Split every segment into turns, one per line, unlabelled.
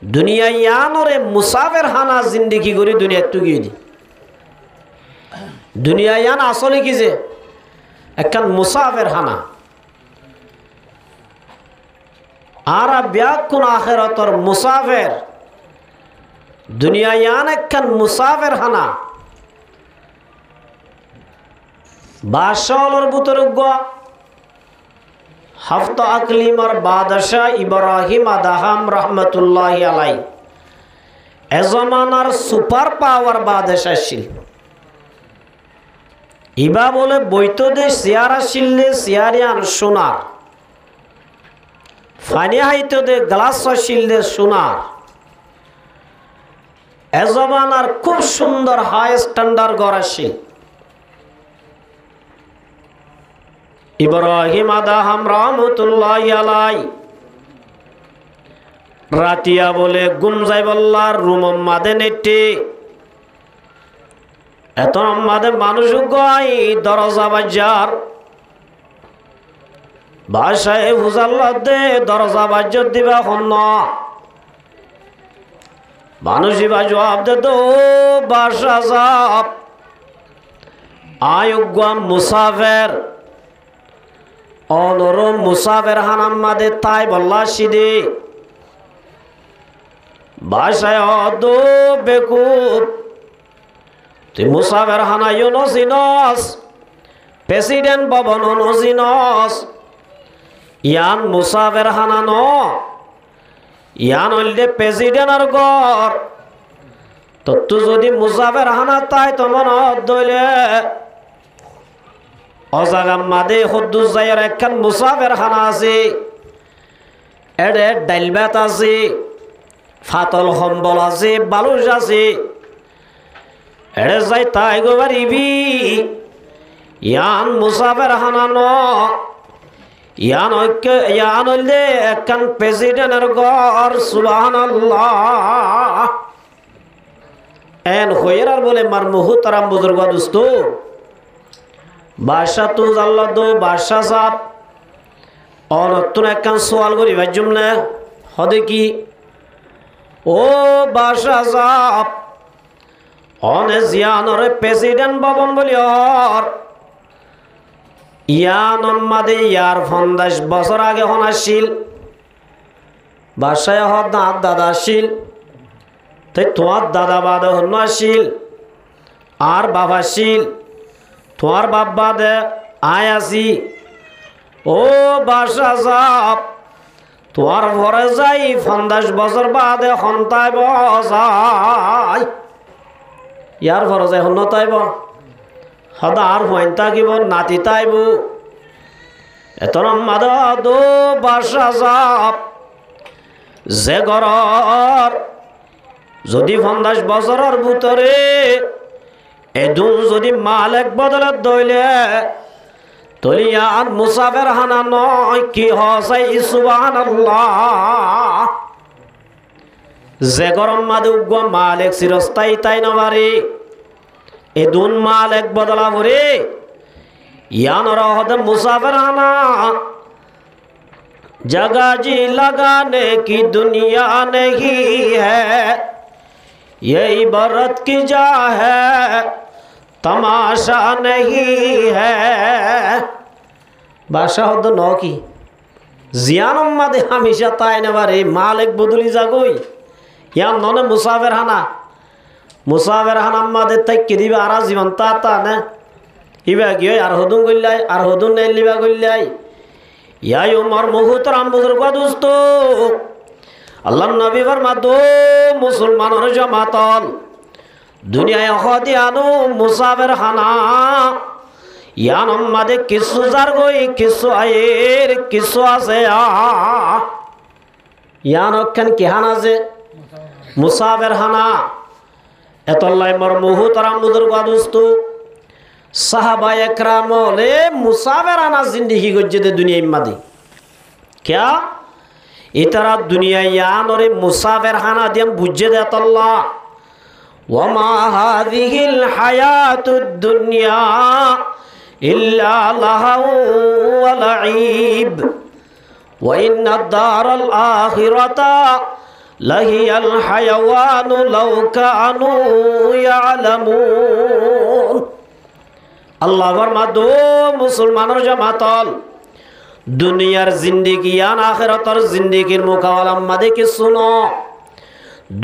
দুনিয়া ইয়ানরে মুসাফের হানা জিন্দিগি করি দুনিয়া টুকিয়ে দি দুনিয়া ইয়ান আসলে কি যে একখান মুসাফের হানা আর ব্যাকুন আখেরাতর মুসাফের দুনিয়া ইয়ান একখান মুসাফের হানা বাদশাহর ভিতরে হাফতা আকলিমর বাদশাহ ইব্রাহিম আদাহাম রহমতুল্লাহি আলাই এজমানার সুপার পাওয়ার বাদশাহ ছিল ইবা বলে বৈত দে চেয়ার আসিলে চেয়ারিয়ান সোনার ফানি হাইতে দে গ্লাস আসিলে সোনার এজমানার খুব সুন্দর হাই স্ট্যান্ডার্ড ঘর আসিল ইব্রাহিম আদাহাম রহমতুল্লাহি আলাই রাতিয়া বলে গুমজাই বল্লার রুম মাদে নেটে এত মাদে মানুষ গাই দরজা বাজার বাসায় হুজাল্লা দে দরজা বাজার দিবা হন মানুষই বা জবাব দে তো বাসা যাব আয়োগ্য মুসাফের অনর মুসাফের হানাম্মাদের তাই বল্লা সিদে বাসায় অদ বেকুব তুই মুসাফের হানাইও নজিনস প্রেসিডেন্ট ভবন নজিনস ইয়ান মুসাফের হানা ন ইয়ান হইলে প্রেসিডেন্টের ঘর তো তুই যদি মুসাফের হানা তাই তোমার দইলে অজাগাম মাদে হদ্দুস যাইয়ের একখান মুসাফের খানা আছে এডে ডাইল ভাত আছে ফাতল সম্বল আছে বালুস আছে এডে যাই তাই গোবারিবি ইয়ান মুসাফের খানা ন ইয়ান হইলে একখান প্রেসিডেন্টের ঘর সুবহানাল্লাহ এন হইয়ার আর বলে মার মুহতারাম বুজুর্গ দোস্ত বাদশাহ তো জাল্লা দো বাদশাহ সাপ অনতুন একখান সোয়াল করি ভাইজুম না হদে কি ও বাদশাহ সাপ অনে জিয়ানরে প্রেসিডেন্ট ভবন বলি অর ইয়ান মাদে ইয়ার 50 বছর আগে হন আসিল বাদশাহ হদ দাদা আসিল তাই তোমার দাদা বাদে হন আসিল আর বাবা আসিল তোমার বাবা দে আয় আসি ও বাদশাহ সাহেব তোমার ঘরে যাই 50 বছর বাদে হন্তাইব যাই ইয়ার ঘরে যাই হন তাইব সদা আর হইন থাকিব নাতি তাইব এতন মাদা দো বাদশাহ সাহেব যে ঘর যদি 50 বছরের ভিতরে এদুন যদি মালিক বদলে দইলে তলিয়ান মুসাফের হানা নয় কি হসাই সুবহানাল্লাহ যে গরম মাদে উগ্র মালিক চিরস্থায়ী তাই নবারে এদুন মালিক বদলা ভরে ইয়ানর হদ মুসাফের হানা जगह जी लगाने की दुनिया नहीं है ये इबारत की जा है तमाशा नहीं है बादशाह तो नौ की जियानम मादे हमेशा ताई ने बारे मालिक बदली जागोई या नौने मुसाफिर हाना मादे तक किदी बारा जीवन ताता ने इबा गयो यार होदुन ने लिबा गइलाई या उमर मुहतरम बुजुर्ग दोस्तो अल्लाह नबी फरमा दो मुसलमानों जमातल दुनिया खदियानो मुसाफिर खाना यान मादे किस्सु जार गई किस्सु आयर किस्सु आसे यान अखन किहाना से मुसाफिर खाना एतल्लाई मर मुहतरम बुजुर्ग दोस्तो साहबा एकराम ले मुसाफिर खाना जिंदगी गुजरे दुनिया मादी क्या इतरा दुनिया यान और मुसाफिर खाना दियम बुझे दे तल्ला वमा हादिहिल हयातुद दुनिया इल्ला लहउ व लईब व इन्नद दारल आखिरता লাহিয়াল হায়াওয়ানু লাউ কানু ইয়ালামুন। আল্লাহ ফরমাদো মুসলমানের জামাতল দুনিয়ার জিন্দেগি আর আখিরাতের জিন্দেগির মুকাওয়ালাম মাদে কি শুনো।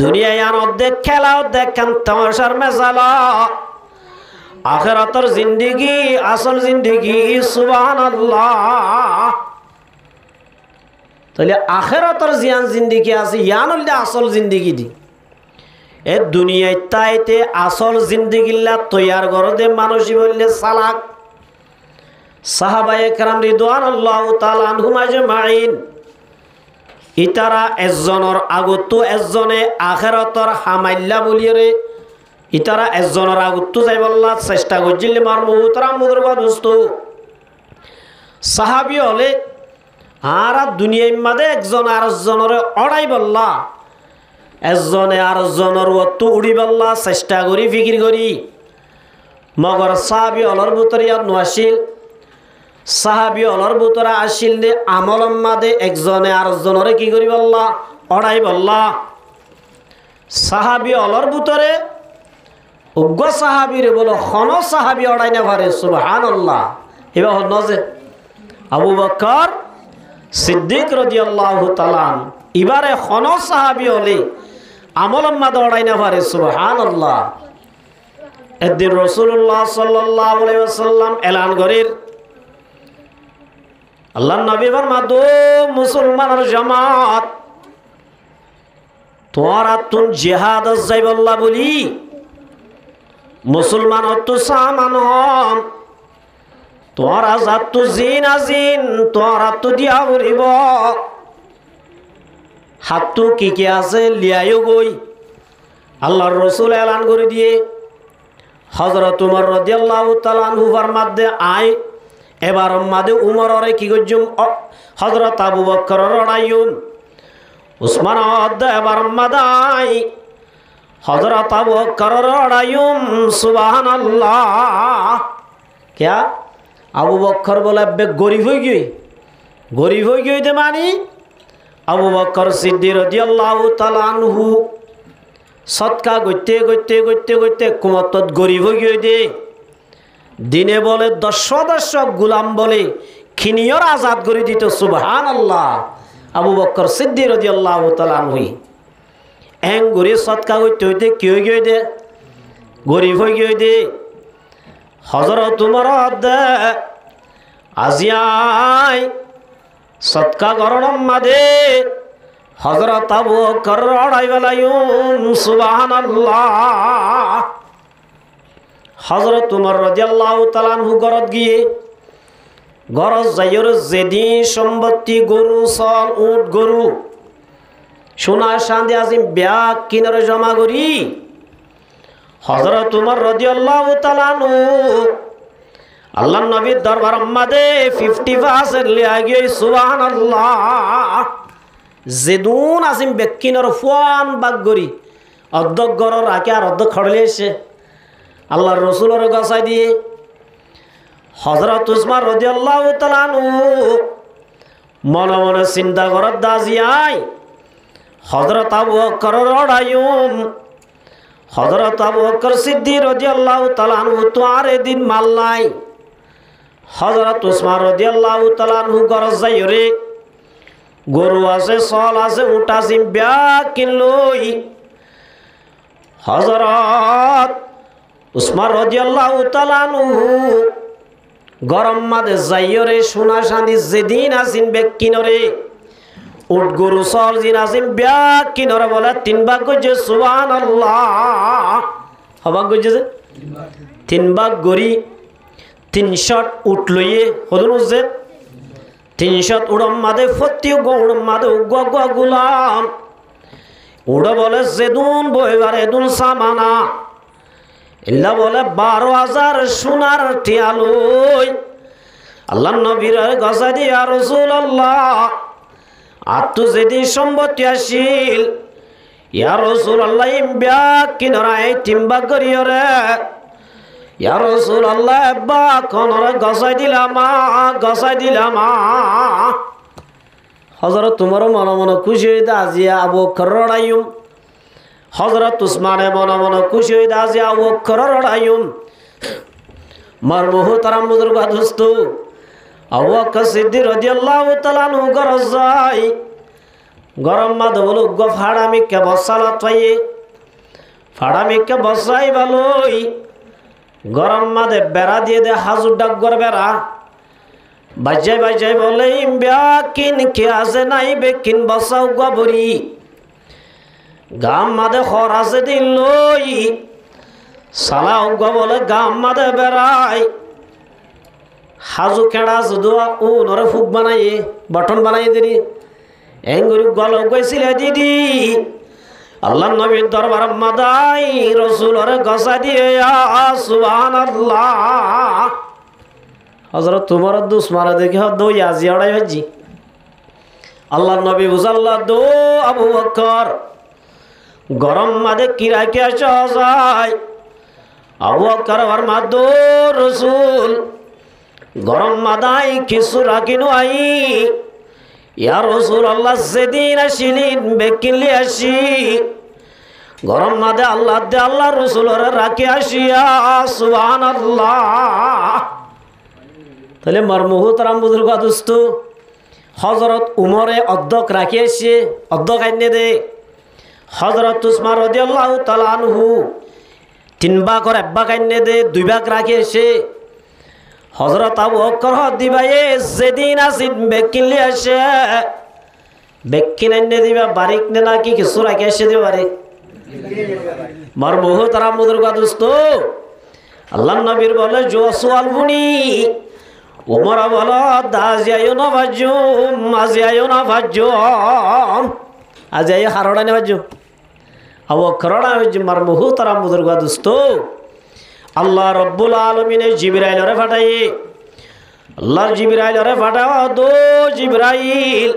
দুনিয়ায় আর অর্ধেক খেলা অর্ধেক তামাশার মেজালা, আখিরাতের জিন্দেগি আসল জিন্দেগি। সুবহানাল্লাহ। তাহলে আখিরাতের জিয়ান জিন্দেগি আছে, ইয়ান হল আসল জিন্দেগি দি। এ দুনিয়ায় তাইতে আসল জিন্দেগিল্লা তৈয়ার করতে মানুষই বললে সালাক। সাহাবায়ে কেরাম রিদওয়ানুল্লাহ তাআলা আনহুম আজমাইন ইতারা এজনের আগতো এজনে আখিরাতের হামাইল্লা বলিরে ইতারা এজনের আগতো যাইবল্লা চেষ্টা করছিল। মার মুহতারাম মুদরবা দোস্ত সাহাবী হলে আর দুনিয়ার মাঝে একজন আরেকজনের অড়াই বললা, একজনে আরেকজনের অতো উড়ি বললা চেষ্টা করি ফিকির করি। মগর সাহাবী অলর ভিতরে আসিল, সাহাবী অলর ভিতরে আসিল নে আমলম মাঝে একজনে আরেকজনের কি করি বললা অড়াই বললা। সাহাবী অলর ভিতরে উগ্র সাহাবীরে বলো খন সাহাবী অড়াই না পারে। সুবহানাল্লাহ। এবার হল নজে আবু বকর সিদ্দিক রাদিয়াল্লাহু তাআলা এবারে খন সাহাবী হলে আমলম মাঝে অড়াই না পারে। সুবহানাল্লাহ। একদিন রাসূলুল্লাহ সাল্লাল্লাহু আলাইহি ওয়াসাল্লাম এলান করেন, আল্লাহ নবী ফরমাদো মুসলমানের জামাত তোরা তুন জিহাদ যাইবল্লা বলি মুসলমান তো সামান হম তোরা যাত জিন আজিন তোরা তো দিয়া উড়িব হাতু কি কি আছে লিয়াইও গই। আল্লাহর রাসূল এলান করে দিয়ে হযরত উমর রাদিয়াল্লাহু তাআলা আনহু ফরমাদে আয় এবার মাদে উমররে কি গজুম হযরত আবু বকর রড়াইম উসমান আদে এবার মাদাই হযরত আবু বকর রড়াইম। সুবহানাল্লাহ। क्या আবু বকর বলে বে গরিব হই গই দে মানি আবু বকর সিদ্দিক রাদিয়াল্লাহু তাআলা আনহু সদকা গইতে গইতে গইতে গইতে কুমতত গরিব হই গই দে। দিনে বলে দশ গুলাম বলে খিনিয়র আজাদ করে দিত। সুবহানাল্লাহ। আবু বকর সিদ্দিক রাদিয়াল্লাহু তাআলা আনহু এং গরি সদকা হইতে হইতে কি হই গই দে গরিব হই গই দে। হযরত উমর দে আজিয়াই সদকা করণম মাদে হযরত আবু বকর রড়াই বেলায়ুম। সুবহানাল্লাহ। হযরত উমর রাদিয়াল্লাহু তাআলা আনহু গরত গিয়ে গরজ যাইর যেদি সম্পত্তি গরু সল উট গরু সোনা চাঁদি আজিম ব্যাগ কিনারে জমা করি হযরত উমর রাদিয়াল্লাহু তাআলা আনহু আল্লাহর নবীর দরবার মাদে 50% লিয়া গিয়ে। সুবহানাল্লাহ। যেদুন আজিম ব্যাগ কিনারে ফুয়ান বাগ গরি অর্ধক গর রাখে আর অর্ধক খড়লে এসে আল্লাহর রাসূলের গছাই দিয়ে হযরত উসমান রাদিয়াল্লাহু তাআলা আনহু মনে মনে চিন্তা করার দাজিয়াই হযরত আবু বকর রড়াইম হযরত আবু বকর সিদ্দিক রাদিয়াল্লাহু তাআলা আনহু তো আর এদিন মাল নাই। হযরত উসমান রাদিয়াল্লাহু তাআলা আনহু গরজ যাইরে গরু আছে সল আছে উট আছে ব্যাগ কিনলই হযরত উসমান রাদিয়াল্লাহু তাআলা আনহু গরম মাদে যাইরে সোনা চাঁদি যেদিন আসিন ব্যাগ কিনরে উট গরু সল জিন আসিন ব্যাগ কিনরে বলে 3 ভাগ গজে। সুবহানাল্লাহ। হবাক গজে 3 ভাগ গরি 300 উট লইয়ে হদুন যে 300 উড়ম মাদে ফতি গৌড়ম মাদে গুলাম উড়ে বলে যেদুন বইবারে দুন সামানা ইল্লা বলে 12,000 সোনার টিয়ালই আল্লাহ নবীর গজা দিয়া রাসূলুল্লাহ আত্তু যেদি সম্পত্তি আসিল ইয়া রাসূলুল্লাহ ব্যাগ কিনরাই 3 ভাগ করিয়রে ইয়া রাসূলুল্লাহ বা কোনরে গজাই দিলাম হজরত তোমারও মনে মনে খুশি হইতে আজিয়া আবু বকর রড়াইম হজরত উসমানে মনে মনে খুশি হইতে আজিয়া আবু বকর রড়াইম মার মুহতারাম বুজুর্গ দোস্ত আবু বকর সিদ্দিক রাদিয়াল্লাহু তাআলা আনহু গরজাই গরম মাদ বলো গো ফাড়ামিকে বসালত পাইয়ে ফাড়ামিকে বসাই ভালোই গরম মাদে বেড়া দিয়ে দে হাজুর ডাকগর বেড়া বাজাই বাজাই বলে কিন কে আছে নাই বেকিন বসাও গবরি গাম মাদে খর আছে দিন লই সালাও গ বলে গাম মাদে বেড়াই হাজু খেড়া দুয়া ও নরে ফুক বানাইয়ে বটন বানাই দিলি এঙ্গুরি গল গেছিলে দিদি আল্লাহ নবীর দরবার মাদাই রসুলের গসা দিয়ে সুবহানাল্লাহ হযরত তোমার দুসমারা দেখে দই আজি আড়াই হজি আল্লাহ নবী বুঝাল্লাহ দো আবু বকর গরম মাদে কিরা কে যায় আবু বকর আর মাদো রসুল গরম মাদাই কিছু রাখিনু আই ইয়া রাসূলুল্লাহ সেদিন আসিলেন বেকিলি আসি গরম মাদে আল্লাহ দে আল্লাহ রসুলের রাখি আসিয়া সুবহানাল্লাহ তাহলে মারমুহতারাম বুজুর্গ দোস্ত হজরত উমরে অধ্যক্ষ রাখি আসছে অধ্যক্ষ আইনে দে হজরত উসমান রাদিয়াল্লাহু তাআলা আনহু 3 ভাগ করে 1 ভাগ আইনে দে 2 ভাগ রাখি আসে হজরত আবু বকর দিবায়ে যেদিন আসিন বেকিলি আসে বেকিন আইনে দিবা বারিক নে নাকি কিছু রাখি আসে দিবা বারিক মারমুহতারাম বুজুর্গ দোস্ত আল্লাহ নবীর বলে জো সোয়াল বুনি উমর বলো দাজিয়ায়ো না ভাজুম আজিয়ায়ো না ভাজুম আজিয়ায়ো হারড়া নে ভাজুম আবু বকরড়া ভাজুম মারমুহতারাম বুজুর্গ দোস্ত আল্লাহ রব্বুল আলামিনে জিবরাইল রে ফাটাই আল্লাহর জিবরাইল রে ফাটাও দো জিবরাইল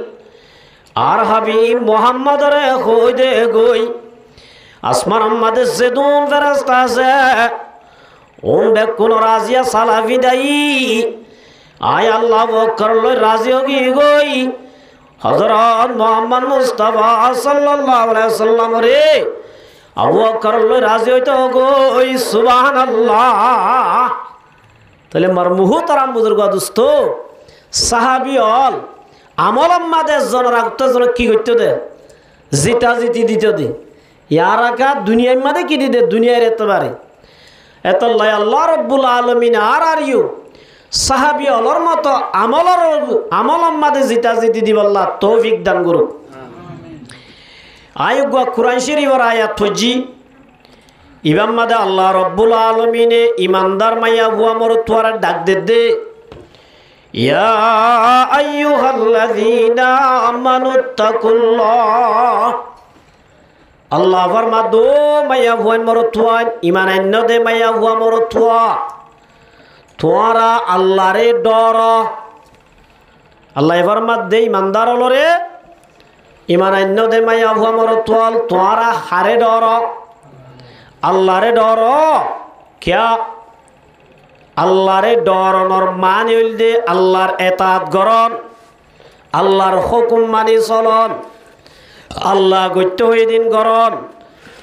আর হাবিব মুহাম্মদ রে কই দে গই আসমান আমাদের সেদুন ফেরেশতা আছে ওন বেকুন রাজিয়া সালাফি দাই আয় আল্লাহ বকর লই রাজি হগি গই হযরত মুহাম্মদ মুস্তাফা সাল্লাল্লাহু আলাইহি ওয়াসাল্লাম রে আবু বকর লই রাজি হইতো গই সুবহানাল্লাহ তাহলে মারমুহতারাম বুজুর্গ দোস্ত সাহাবী হল আমল আমাদের জন রাখতে জন কি করতে দে জিতা জিতি দিতে দে ইয়ার আকা দুনিয়ার মধ্যে কি দিতে দুনিয়ার এতবারে এত আল্লাহ রব্বুল আলামিন আর ইউ সাহাবী হলর মতো আমল আমাদের জিতা জিতি দিব আল্লাহ তৌফিক দান করুক আয়ুগ কুরআন শরীফের আয়াত ফজি ইমাম মাদে আল্লাহ রব্বুল আলামিনে ইমানদার মাইয়া বুয়া মর তোয়ার ডাক দে ইয়া আইয়ুহাল্লাযীনা আমানুত্তাকুল্লাহ আল্লাহ ফরমা দো মাইয়া বুয়া মর তোয়ান ইমান আন্য দে মাইয়া বুয়া মর তোয়া তোরা আল্লাহরে ডর আল্লাহ ফরমা দে ইমানদার হলরে ইমান আন্য দে মাইয়া বুয়া মর তোয়াল তোরা হারে ডর আল্লাহরে ডর কিয়া আল্লাহরে ডরনর মান হইল দে আল্লাহর এতাত গরন আল্লাহর হুকুম মানি চলন আল্লাহ গত্য হয়ে দিন গরন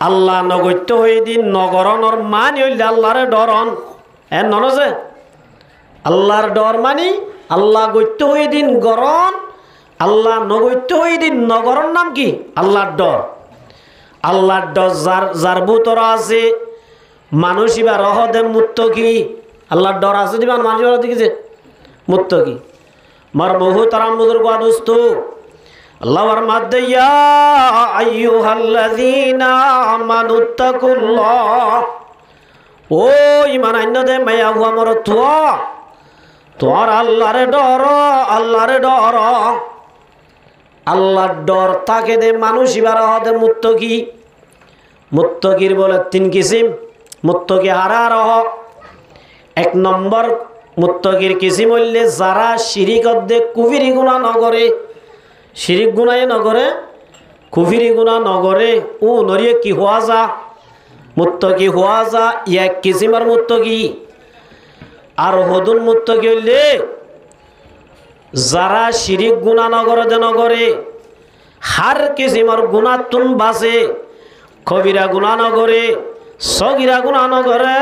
আল্লাহ নগত্য হয়ে দিন নগরনর মান হইল দে আল্লাহরে ডরন এন ননজে আল্লাহর ডর মানি আল্লাহ গত্য হয়ে দিন গরন আল্লাহ নগত্য হয়ে দিন নগরন নাম কি আল্লাহর ডর আল্লাহর ডর যার ভিতর আছে মানুষ ইবা রহদে মুত্তকি আল্লাহর ডর আছে দিবা মানুষ দেখিছে মুত্তকি মার মুহতারাম বুজুর্গ দোস্ত আল্লাহর মাধ্যে ইয়া আইয়ুহাল্লাযীনা আমানুত্তাকুল্লাহ ও ইমান আন্য দে মাইয়া হুয়া মর তোর আল্লাহরে ডর আল্লাহরে ডর আল্লাহর ডর তাকে দে মানুষ ইবার হদে মুত্তকি মুত্তকির বলে 3 কিসিম মুত্তকি হারা রহ 1 নম্বর মুত্তকির কিসিম হইলে যারা শিরিক দে কুফরি গুনাহ নগরে শিরিক গুনাহ নগরে কুফরি গুনাহ নগরে ও নরিয়ে কি হওয়া যা মুত্তকি হওয়া যা 1 কিসিমের মুত্তকি আর হদুন মুত্তকি হইলে যারা শিরিক গুনাহ নগরে নগরে হার কিসিমর গুনাহ তুন বাসে কবিরা গুনাহ নগরে সগিরা গুনাহ নগরে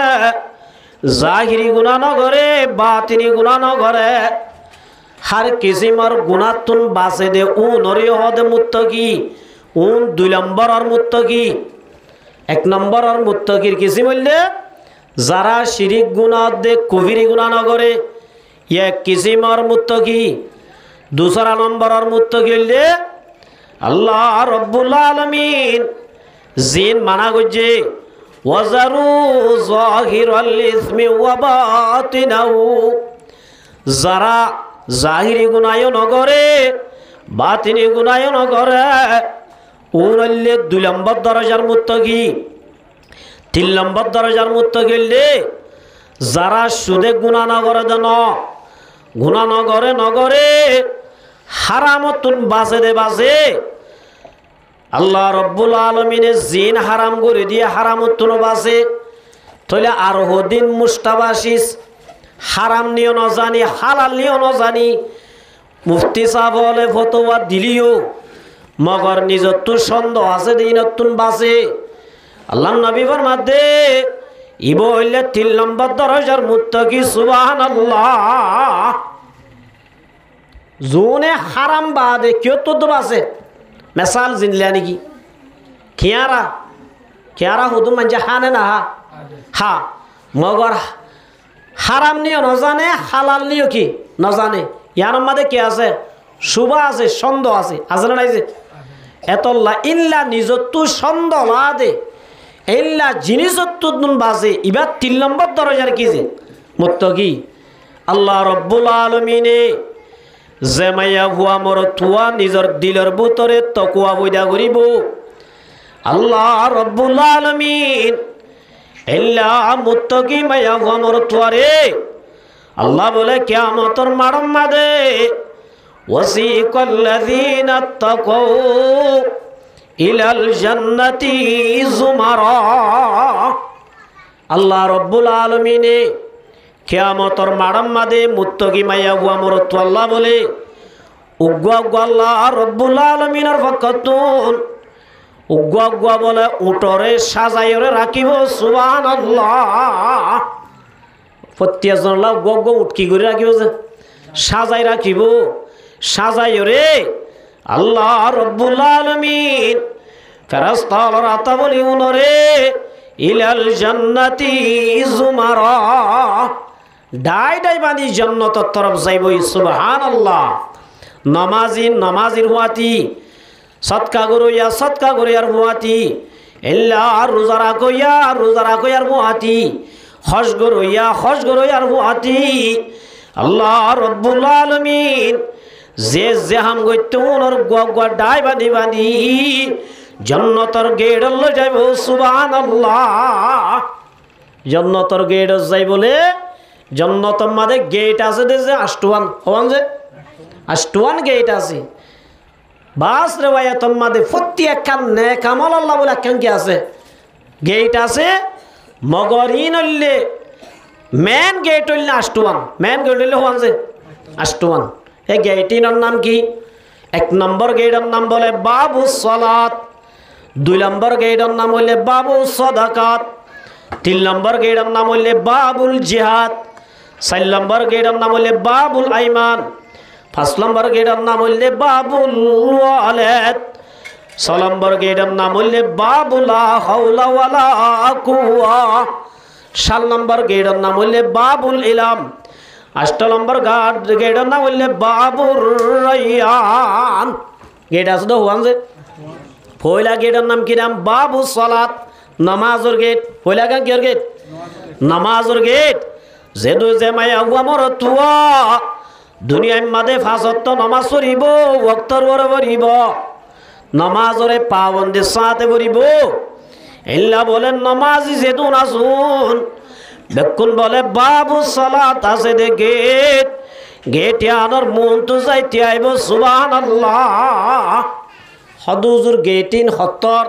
জাহিরি গুনাহ নগরে বাতিনি গুনাহ নগরে হার কিসিমর গুনাহ তুন বাসে দে নরি হদে মুত্তাকি 2 নম্বরের মুত্তাকি 1 নম্বরের মুত্তাকির কিসিম হইলে যারা শিরিক গুনাহ দে কবিরি গুনাহ নগরে এক কিসিমর মুত্তাকি 2 নম্বরের মুত্তাকি হইলে আল্লাহ রব্বুল আলামিন জিন মানা গজে ওয়াজারু যাহিরাল ইসমি ওয়া বাতিনাহু যারা জাহিরি গুনাহ নগরে বাতিনি গুনাহ নগরে ওনলে 2 নম্বর দরজার মুত্তাকি 3 নম্বর দরজার মুত্তাকি হইলে যারা সুদে গুনাহ নগরে দেন গুনাহ নগরে নগরে হারামতুন বাজে দে বাজে আল্লাহ রব্বুল আলামিনে জিন হারাম করে দিয়ে হারামতুন বাজে তাহলে আর হদিন মুস্তাবাসিস হারাম নিও না জানি হালাল নিও না জানি মুফতি সাহেব বলে ফতোয়া দিলিও মগর নিজত তো সন্দেহ আছে দিনতুন বাজে আল্লাহ নবী ফরমাতে ইবো হইলে 3 নম্বর দরজার মুত্তাকি সুবহানাল্লাহ জোনে হারাম বাদে কেউ তো আছে মিসাল জিনলা নাকি কিয়ারা হুদুম মানে হানে না হা মগর হারাম নিও না জানে হালাল নিও কি না জানে ইয়ার মধ্যে কি আছে শুভা আছে সন্দেহ আছে আসলে নাই যে এতল্লা ইল্লা নিজত্তু সন্দেহ লাদে ইল্লা জিনিসত্তুন বাজে ইবা 3 নম্বর দরজার কি যে মুত্তাকি আল্লাহ রব্বুল আলামিনে জেমাইয়া হুয়া মর তুয়া নিজর দিলের ভিতরে তাকওয়া বইদা করিব আল্লাহ রব্বুল আলামিন ইল্লা মুত্তাকি মাইয়া হুয়া মর তুয়ারে আল্লাহ বলে কিয়ামতের মাড়ম মাদে ওয়াসিকাল্লাযীনা তাকাউ ইলাল জান্নাতি যুমারা আল্লাহ রব্বুল আলামিনে কিয়ামতের মাড়ম মাদে মুত্তাকি মাইয়া হুয়া মর তু আল্লাহ বলে উগ্গা আল্লাহ রব্বুল আলামিনের পক্ষতুন উগ্গা বলে উটরে সাজাইরে রাখিব সুবহানাল্লাহ প্রত্যেকজন লাভ গগ উটকি করে রাখিব যে সাজাই রাখিব সাজাইরে আল্লাহ রব্বুল আলামিন ফেরেশতারা আতা বলি উনরে ইলাল জান্নাতি যুমারা ডাই ডাই বানি জান্নাতের তরফ যাইব সুবহানাল্লাহ নামাজির হুয়াতি সদকা গরইয়ার হুয়াতি ইল্লা রোজারা কইয়ার হুয়াতি হজ গরইয়ার হুয়াতি আল্লাহ রব্বুল আলামিন যে জেহাম গইতে ওনর গগা ডাই বানি জান্নাতের গেট লই যাইব সুবহানাল্লাহ জান্নাতের গেট যাই বলে জান্নাতের মাঝে গেট আছে যে আষ্টওয়ান হওয়ান যে আষ্টওয়ান গেট আছে বাস রেওয়ায়াতের মাঝে প্রত্যেকখান নেক আমল আল্লাহ বলে একখান কি আছে গেট আছে মগরিন হইলে মেন গেট হইলে আষ্টওয়ান মেন গেট হইলে হওয়ান যে আষ্টওয়ান এই গেটিনের নাম কি 1 নম্বর গেটের নাম বলে বাবু সালাত 2 নম্বর গেটের নাম হইলে বাবু সাদাকাত 3 নম্বর গেটের নাম হইলে বাবুল জিহাদ 4 নম্বর গেটের নাম হইলে বাবুল আইমান 5 নম্বর গেটের নাম হইলে বাবুল ওয়ালাদ 6 নম্বর গেটের নাম হইলে বাবুল লা হাওলা ওয়ালা কুওয়া 7 নম্বর গেটের নাম হইলে বাবুল ইলাম 8 নম্বর গেটের নাম হইলে বাবুর রায়্যান গেট আছে তো হওয়ান যে পয়লা গেটের নাম কি নাম বাবু সালাত নামাজের গেট পয়লা কির গেট নামাজের গেট যেদু যে মায়া হুয়া মর তুয়া দুনিয়ার মাঝে 5 ওয়াক্ত নামাজ পড়িব ওয়াক্তর পরে পড়িব নামাজরে পাবন্দের সাথে পড়িব ইল্লা বলেন নামাজি যেদু না শুন বেকুন বলে বাবু সালাত আছে দে গেট আনার মন তো যাইতে আইব সুবহানাল্লাহ হদুজুর গেটিন হত্তর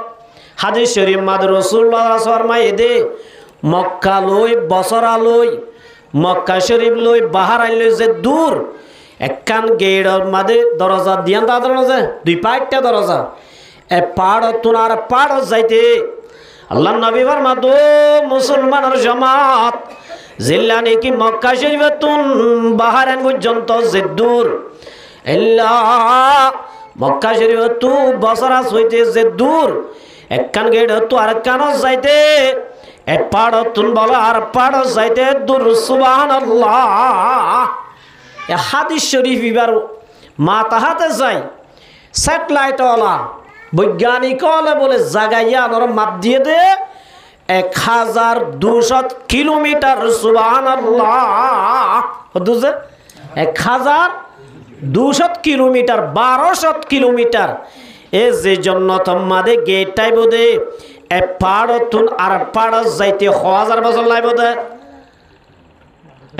হাদিস শরীফ মাদ রাসূলুল্লাহ ফরমায়ে দে মক্কা লই বসরা লই মক্কা শরীফ লই বাহারাইন লই যে দূর একখান গেটের মাঝে দরজা দিয়ান তাদের আছে 2 পাঁচটা দরজা পাড় তুন আর পাড় যাইতে আল্লাহ নবী ফরমাতো মুসলমানের জামাত জিল্লা নাকি মক্কা শরীফ তুন বাহারান পর্যন্ত যে দূর আল্লাহ মক্কা শরীফ তু বছরা হইতে যে দূর একখান গেট তো আরেকখান যাইতে পাড় তুন বলো আর পাড় যাইতে দূর সুবহানাল্লাহ। হাদিস শরীফ এবার মাতাহাতে যাই স্যাটেলাইটওয়ালা বৈজ্ঞানিক বলে জাগাইয়া আনার মাপ দিয়ে দে 1200 কিলোমিটার সুবহানাল্লাহ। 1200 কিলোমিটার 1200 কিলোমিটার এ যে জন্য তোমাদের গেটটাই বোধে পাড় তুন আর পাড় যাইতে 1000 বছর লাগবে বোধে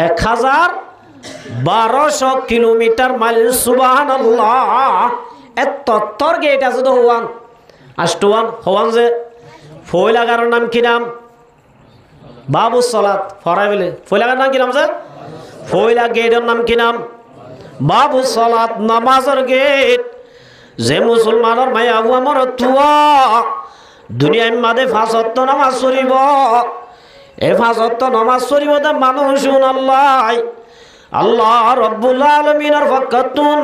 1200 কিলোমিটার মাইল সুবহানাল্লাহ। এত তোর গেট আছে তো হওয়ান আষ্টওয়ান হওয়ান যে ফয়লাগার নাম কি নাম বাবু সলাত ফরাই বলে ফয়লাগার নাম কি নাম যে ফয়লা গেটের নাম কি নাম বাবু সলাত নামাজের গেট যে মুসলমানের মায়া আবু আমার তুয়া দুনিয়ার মাঝে 5 ওয়াক্ত নামাজ পড়িব এই 5 ওয়াক্ত নামাজ পড়িব তা মানুষ আল্লাহ আল্লাহ রব্বুল আলামিনের ফাকাতুন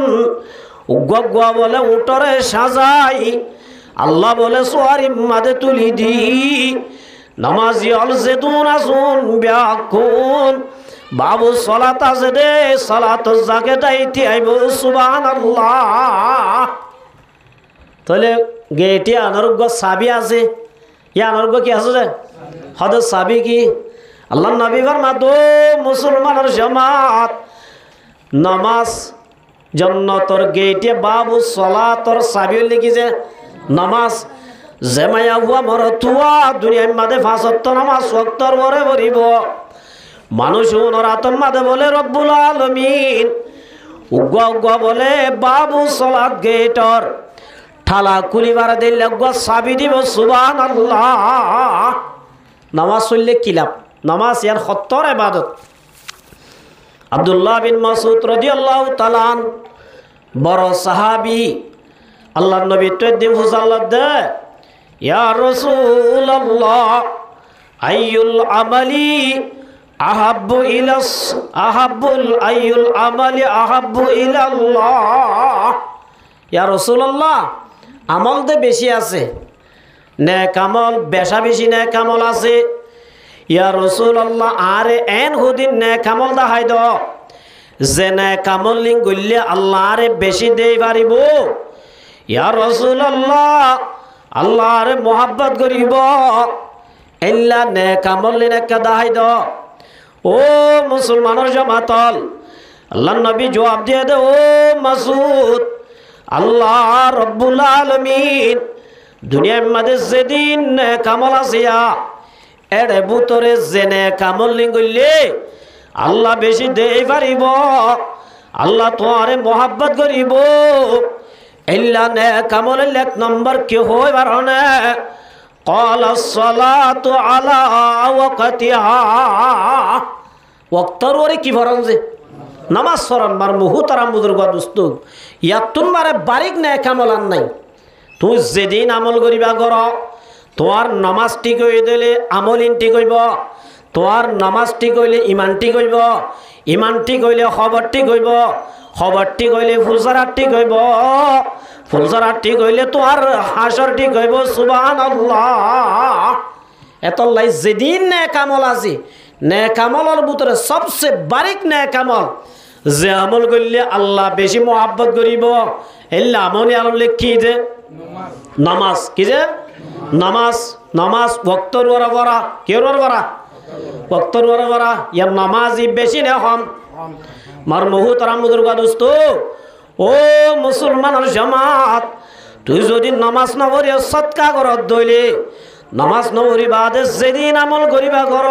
উগ্গা বলে উটরে সাজাই আল্লাহ বলে সোয়ারি মাদে তুলি দি নামাজি অল জেতুন আসুন ব্যাকুন বাবু সলাত আছে দে সলাত জাকে দাইতে আইব সুবহানাল্লাহ। তাহলে গেটে আনারোগ্য সাবি আছে ইয়া আনারোগ্য কি আছে যে হদের সাবি কি আল্লাহ নবী ফরমাতো মুসলমানের জামাত নামাজ জান্নাতের গেটে বাবু সলাতর সাবি লিখিছে নামাজ জেমায়া হুয়া মরতুয়া দুনিয়ার মাঝে 5 ওয়াক্ত নামাজ ওয়াক্তর পরে পড়িব মানুষ রাতর মাঝে বলে রব্বুল আলামিন উগ্গা বলে বাবু সলাত গেটর ঠালা কুলিবার দিলে সাবি দিব সুবহানাল্লাহ। নামাজ পড়লে কি লাভ নামাজ ইয়ার 70 ইবাদত। আব্দুল্লাহ বিন মাসউদ রাদিয়াল্লাহু তাআলা বড় সাহাবী আল্লাহর নবী তদ্দিম হুজাল্লাহ দে ইয়া রাসূলুল্লাহ আইয়ুল আমালি আহাব্বু ইলাস আহাব্বুল আইয়ুল আমালি আহাব্বু ইলাল্লাহ। ইয়া রাসূলুল্লাহ আমল দে বেশি আছে নেক আমল বেশি নেক আমল আছে ইয়া রাসূলুল্লাহ আরে এন হুদিন নেক আমল দেখাই দ যে নেক আমল লিং গইলে আল্লাহ আরে বেশি দেই পারিব ইয়া রাসূলুল্লাহ আল্লাহ আরে মোহাব্বত করিব এল্লা নেক আমল লিন একটা দেখাই দ। ও মুসলমানের জামাতল আল্লাহ নবী জবাব দিয়ে দে ও মাসউদ আল্লাহ রব্বুল আলামিন দুনিয়ার মধ্যে যেদিন নেক আমল আসিয়া এর ভিতরে জেনে কামল লিঙ্গলে আল্লাহ বেশি দেই পারিব আল্লাহ তোরে মোহাব্বত করিব ইল্লা নেক আমলের 1 নম্বর কি হয় বারনে قال الصلاه على وقتها ওয়াক্তর ওরে কি ফরজ নামাজ ফরন মার মুহতারাম বুজুর্গ দোস্ত ইয়াতুন মারে বারিক নেক আমল আন নাই তুই যেদিন আমল করিবা কর তোর নামাজ ঠিক হয়ে দিলে আমল ঠিক হইব তোর নামাজ ঠিক হইলে ইমান ঠিক হইব ইমান ঠিক হইলে খবর ঠিক হইব খবর ঠিক হইলে ফুলসারাত ঠিক হইব ফুলসারাত ঠিক হইলে তোর হাসর ঠিক হইব সুবহানাল্লাহ। এতলাই যেদিন নেক আমল আছে নেক আমলের ভিতরে সবচেয়ে বারিক নেক আমল যে আমল করলে আল্লাহ বেশি মোহাব্বত করিব এল্লা আমল আমলে কি যে নামাজ কি যে নামাজ নামাজ ওয়াক্তর ওরা করা কের করা ওয়াক্তর ওরা করা ইয়ার নামাজি বেশি না কম মার মুহতারাম বুজুর্গ দোস্ত ও মুসলমানের জামাত তুই যদি নামাজ না পড়ি সৎকা করত দইলে নামাজ না পড়ি বাদে যেদিন আমল করিবা কর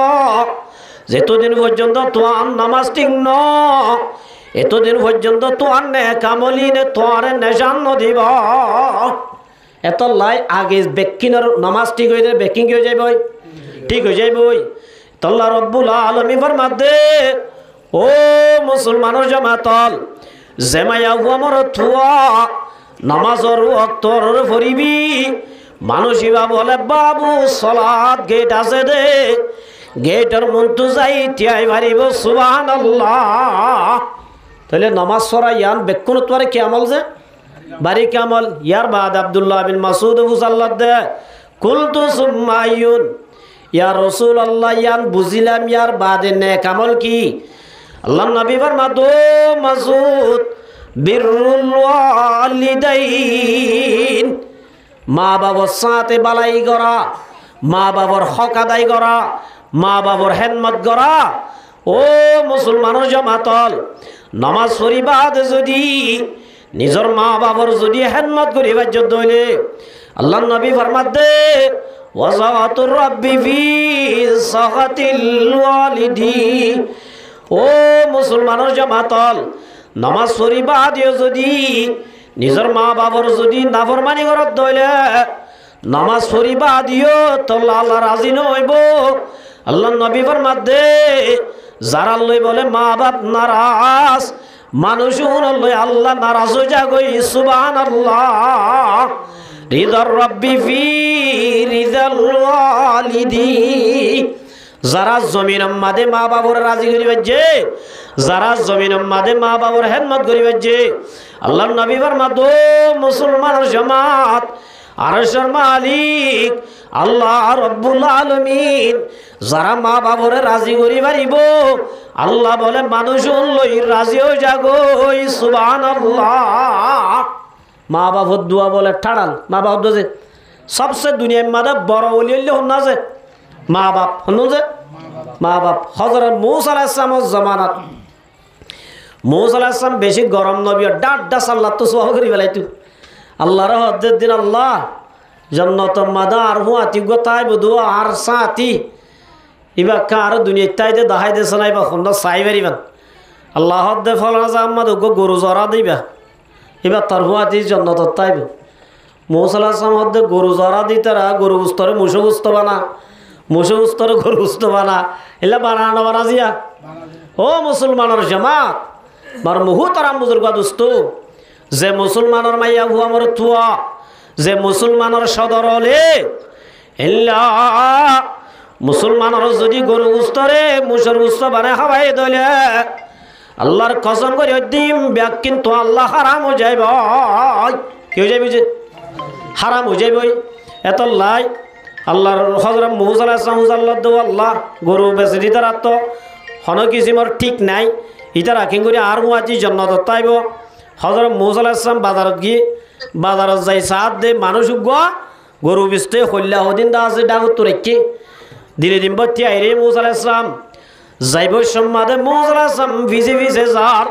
যেতদিন পর্যন্ত তোর নামাজ ঠিক ন এতদিন পর্যন্ত তোর নেক আমলি নে তোর নেশান দিব এত লাই আগে বেকিনের নামাজ ঠিক হয়ে যায় বেকিং হয়ে যাইব ঠিক হয়ে যাইবই তল্লা রব্বুল আলামিন ফরমাতে ও মুসলমানের জামাতল জেমায়া আমার থুয়া নামাজর ওয়াক্তর পড়িবি মানুষিবা বলে বাবু সালাত গেট আছে দে গেটের মন্তু যাই তিয়াই মারিব সুবহানাল্লাহ তাহলে নামাজ পড়া ইয়ান বেকুন তোরে কি আমল যে বাড়ি কি আমল ইয়ার বাদ আব্দুল্লাহ বিন মাসউদ মুসাল্লাদ দে কুলতু সুম্মায়ুন ইয়া রাসূলুল্লাহ ইয়ান বুঝিলাম ইয়ার বাদে নেক আমল কি আল্লাহর নবী ফরমাতো মাসউদ বিররুল ওয়ালিদাইন মা বাবার সাথে বালাই করা মা বাবার হক আদায় করা মা বাবার খেদমত করা ও মুসলমানের জামাতল নামাজ পড়িবাদ যদি নিজের মা বাবার যদি খেদমত করিবার যোগ্য হইলে আল্লাহর নবী ফরমাত দে ওয়াজাতুর রাব্বি ফি সাহাতিল ওয়ালিদি ও মুসলমানের জামাতল নামাজ পড়িবাদ যদি নিজের মা বাবার যদি নাফরমানি করত দইলে নামাজ পড়িবা দিও তো আল্লাহ রাজি নইব আল্লাহর নবী ফরমাত দে যারা লই বলে মা বাপ নারাজ মানুষ লই আল্লাহ নারাজ হয়ে যাগই সুবহানাল্লাহ রিদার রাব্বি ফি রিদাল ওয়ালিদি যারা জমিন মাদে মা বাবার রাজি করিবে যে যারা জমিন মাদে মা বাবার খেদমত করিবে যে আল্লাহর নবী ফরমাতো মুসলমানের জামাত আরশের মালিক আল্লাহ রব্বুল আলামিন যারা মা বাবার রাজি করি পারিব আল্লাহ বলে মানুষ লই রাজি হয়ে যাগই সুবহানাল্লাহ মা বাবার দোয়া বলে ঠাড়াল মা বাবার দোয়া যে সবচেয়ে দুনিয়ার মাদে বড় ওলি হইলে হন না যে মা বাপ হন যে মা বাপ হযরত মূসা আলাইহিস সালামের জামানাত মূসা আলাইহিস সালাম বেশি গরম নবী ডাড্ডা সাল্লাত তো সহ করি ফেলাইতো আল্লাহর হজ্জের দিন আল্লাহ জান্নাত মাদা আর হুয়াতি গোতাই বদু আর সাতি ইবা কার দুনিয়া তাইতে দাহাই দেছ নাই বা খন্দ সাই বেরিবান আল্লাহ হদ্দে ফলনা জাম্মাদ গো গরু জরা দিবা ইবা তার হুয়াতি জান্নাত তাইব মূসা আলাইহিস সালাম হদ্দে গরু জরা দিতারা গরু উস্তরে মুশো উস্ত বানা মুশো উস্তরে গরু উস্ত বানা এলা বানানো বানাজিয়া ও মুসলমানের জামাত মার মুহতারাম বুজুর্গ দোস্ত যে মুসলমানের মাইয়া হুয়া মর থুয়া যে মুসলমানের সদর হলে এল্লা মুসলমানের যদি গরু উস্তরে মুসর উস্ত বানায় খাওয়াই দলে আল্লাহর কসম করে দিম ব্যাগ কিন্তু আল্লাহ হারাম হয়ে যাইব কেউ যাবি যে হারাম হয়ে যাইব এত লাই আল্লাহর হযরত মূসা আলাইহিস সালাম আল্লাহ গরু বেচে দিতে রাত হন কিসিমর ঠিক নাই ইটা রাখিং করে আর হুয়াতি জান্নাত তাইব হযরত মূসা আলাইহিস সালাম বাজারত গিয়ে বাজারত যাই সাত দে মানুষ গরু বিস্তে হল্লা হদিন দা আছে ডাগত তো রেখে দিনে দিন বত্তি আইরে মূসা আলাইহিস সালাম যাইব সম্মাদে মূসা আলাইহিস সালাম ভিজে ভিজে যার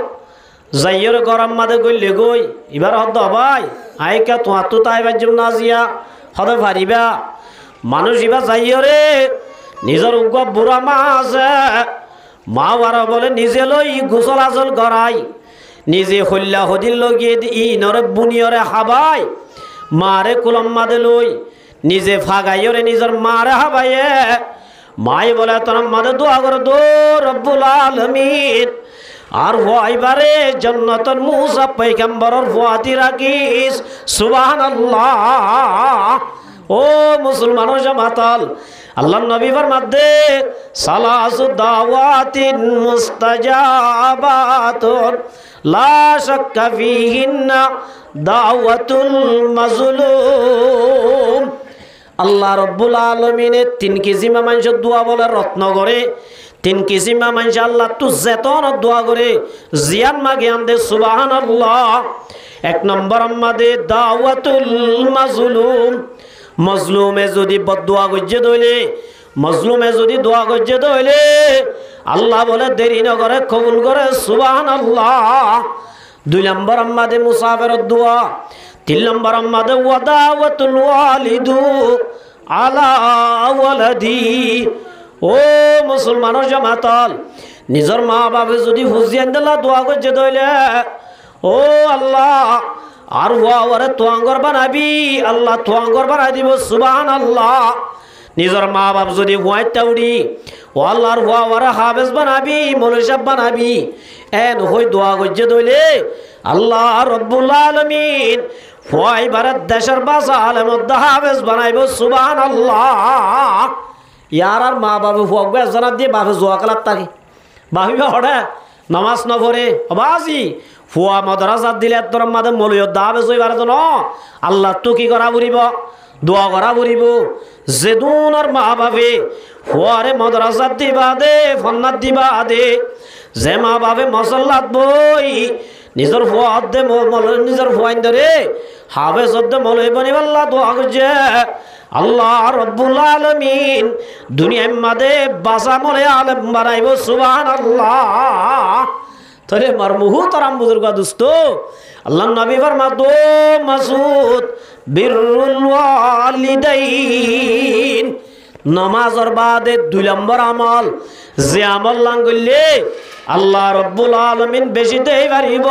যাইয়ের গরম মাদে গইলে গই এবার হদ ভাই আইকা তোমার তো তাই বাজম না জিয়া হদ ভারিবা মানুষ এবার যাইয়রে নিজের উগ্র বুড়া মা আছে মা বারা বলে নিজে লই গোসল আজল গড়াই নিজে হল্লা হদিন লগিয়ে ই নরে বুনিয়রে হাবাই মারে কুলম মাদে লই নিজে ফাগাইয়রে নিজের মারে হাবাইয়ে মাই বলে তোর মাদে দোয়া করে দো রব্বুল আলামিন আর হইবারে জান্নাতুল মূসা পয়গম্বরের ফুয়াতি রাখিস সুবহানাল্লাহ ও মুসলমানের জামাতাল আল্লাহর নবী ফরমাতে সালাসু দাওয়াতিন মুস্তাজাবাতুন লা শাক্কা ফিহিন্না দাওয়াতুল মাজলুম আল্লাহ রাব্বুল আলামিনের 3 কিসিমা মানুষের দোয়া বলে রত্ন করে 3 কিসিমা মানুষ আল্লাহ তু যেতন দোয়া করে জিয়ান মাগে আমদে সুবহানাল্লাহ 1 নম্বর আমাদের দাওয়াতুল মাজলুম মজলুমে যদি বদদোয়া গজ্জে দইলে মজলুমে যদি দোয়া গজ্জে দইলে আল্লাহ বলে দেরি না করে কবুল করে সুবহানাল্লাহ 2 নম্বর আমাদের মুসাফিরের দোয়া 3 নম্বর আমাদের ওয়াদাওয়াতুল ওয়ালিদু আলা ওয়ালাদি ও মুসলমানের জামাতাল নিজের মা বাবা যদি হুজিয়ান দিলা দোয়া গজ্জে দইলে ও আল্লাহ আর ওরে তোয়াঙ্গর বানাবি আল্লাহ তোয়াঙ্গর বানাই দিব সুবহানাল্লাহ নিজের মা বাপ যদি হুয়াইতা উড়ি ও আল্লাহর হুয়া ওরা হাফেজ বানাবি মৌলভী সাহেব বানাবি এন হই দোয়া গজ্জে দইলে আল্লাহ রব্বুল আলামিন ফুয়াই ভারত দেশের বাসা আলেমদ্দা হাফেজ বানাইব সুবহানাল্লাহ। ইয়ার আর মা বাবু ফুয়াক বেজনাত দিয়ে বাপে জোয়া কালাত থাকে বাহিবা হড়ে নামাজ না পড়ে বাজি ফুয়া মাদ্রাসাত দিলে তোর মাদে মৌলভী হাফেজ হইবার জন্য আল্লাহ তো কি করা বুড়িব দোয়া করা বুড়িব যেদুন আর মা বাপে ফুয়ারে মাদ্রাসাত দিবা দে ফন্নাত দিবা দে যে মা বাপে মসল্লাত বই নিজের ফুয়াত দে নিজের ফুয়াইন ধরে হাফেজ দে মৌলভী বানিব আল্লাহ দোয়া করছে আল্লাহ রব্বুল আলামিন দুনিয়ার মাঝে বাসা মনে আলেম বানাইব সুবহানাল্লাহ। তাহলে মার মুহতারাম বুজুর্গ দোস্ত আল্লাহ নবী ফরমা দো মাসুদ বিরুল ওয়ালিদাইন নামাজের বাদে 2 নম্বর আমল যে আমল লাঙ্গলে আল্লাহ রব্বুল আলামিন বেশি দেই পারিব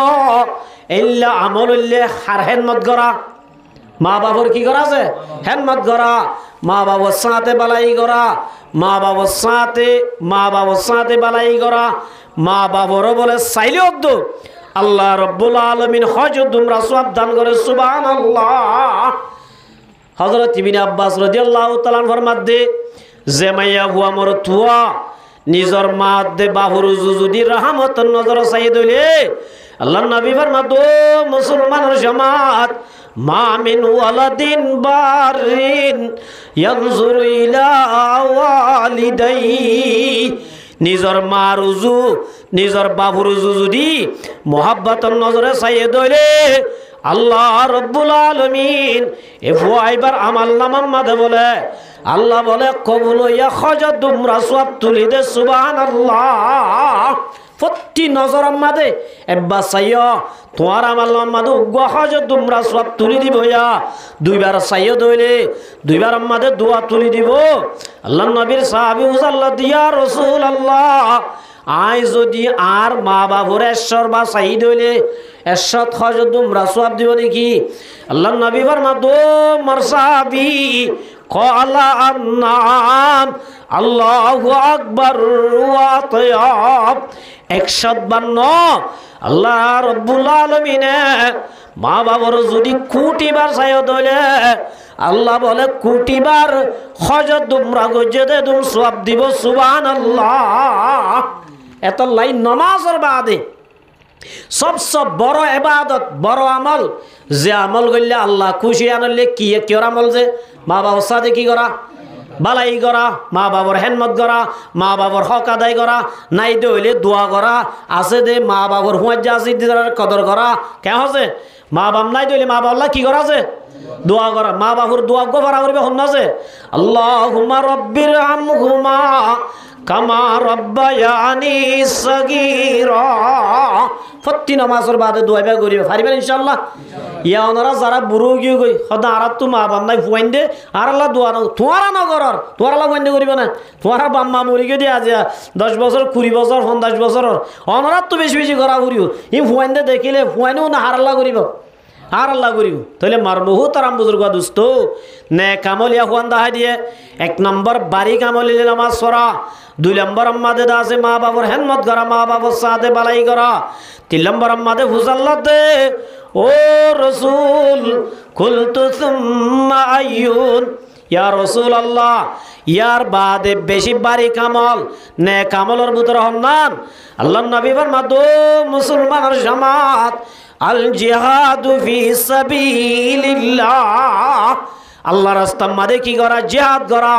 ইল্লা আমল হইলে হারহেন মত করা মা বাবার কি করা আছে হেনমত করা মা বাবার সাথে বালাই করা মা বাবার সাথে বালাই করা মা বাবারও বলে চাইলে অদ্দু আল্লাহ রব্বুল আলামিন হযরত তোমরা সওয়াব দান করে সুবহানাল্লাহ। হযরত ইবনে আব্বাস রাদিয়াল্লাহু তাআলা ফরমাতে যে মাইয়া হুয়া মর তুয়া নিজর মা দে বাহুর যদি রহমতের নজর চাই দইলে আল্লাহ নবী ফরমাতো মুসলমানের জামাত মা মিন ওয়ালাদিন বারিন ইয়ানজুরু ইলা ওয়ালিদাই নিজর মা রুজু নিজর বাবু রুজু যদি মোহাব্বতের নজরে চাইয়ে দইলে আল্লাহ রব্বুল আলামিন এ ফুয়াইবার আমাল নামার মাঝে বলে আল্লাহ বলে কবুল হইয়া খজা তোমরা সওয়াব তুলি দে সুবহানাল্লাহ। প্রতি নজরের মাঝে এবার চাইয়া তোমার আমার মাঝে উগ্র হজর তোমরা সব তুলি দিব ইয়া 2 বার চাইয়া দইলে 2 বার মাঝে দোয়া তুলি দিব আল্লাহ নবীর সাহাবী হুজাল্লাহ দিয়া রাসূলুল্লাহ আই যদি আর মা বাবুর ঈশ্বর বা চাই দইলে এরশাদ হজর তোমরা সব দিব নাকি আল্লাহ নবী ফরমা দো মারসাবি ক্বালা আন্নাম আল্লাহু আকবার ওয়া তায়াব 152 আল্লাহ রব্বুল আলামিনে মা বাবার যদি কোটিবার চাইও দইলে আল্লাহ বলে কোটিবার হযরত তোমরা গজে দে তুম সওয়াব দিব সুবহানাল্লাহ। এত লাইন নামাজের বাদে সবচেয়ে বড় ইবাদত বড় আমল যে আমল করলে আল্লাহ খুশি আনলে কি আমল যে মা বাবার সাথে কি করা বালাই করা মা বাবার হেনমত করা মা বাবার হক আদায় করা নাই দইলে দোয়া করা আছে দে মা বাবার হুঁয়াজ্জা আছে কদর করা কে আছে মা বাপ নাই দইলে মা বাবা কি করা আছে দোয়া করা মা বাবার দোয়া গোফারা করবে হন আছে আল্লাহুম্মা রব্বির হামহুমা কামা রব্বায়ানি সগীরা প্রতি নামাজের বাদে দোয়া করিবে পারিবেন ইনশাআল্লাহ। ইয়া ওনারা যারা বুড়ো গিয়ে গই সদা আর তো মা বাপ নাই ফুয়াইন দে আর আল্লাহ দোয়া না তোমারা না করার তোমার আল্লাহ ফুয়াইন দে করিবে না তোমার বাম্মা মরি গিয়ে দিয়ে আজ 10 বছর 20 বছর 50 বছরের ওনারা তো বেশি বেশি করা করিও ই ফুয়াইন দে দেখিলে ফুয়াইনও না হার আল্লাহ করিব আর আল্লাহ করিব তাহলে মার মুহতারাম বুজুর্গ দোস্ত নে কামলিয়া হুয়ান দাহাই দিয়ে 1 নম্বর বাড়ি কামলিলে নামাজ পড়া 2 নম্বর আম্মাদে আছে মা বাবার হেনমত করা মা বাবার সাথে বালাই করা 3 নম্বর আম্মাদে ফুজাল্লাহ দে ও রাসূল কুলতু সুম্মা আইয়ুন ইয়া রাসূলুল্লাহ ইয়ার বাদে বেশি বাড়ি কামল নে কামলের ভিতর হন্নান আল্লাহর নবী ফরমাতো মুসলমানের জামাত আল জিহাদু ফি সাবিলিল্লাহ আল্লাহর রাস্তার মাঝে কি করা জিহাদ করা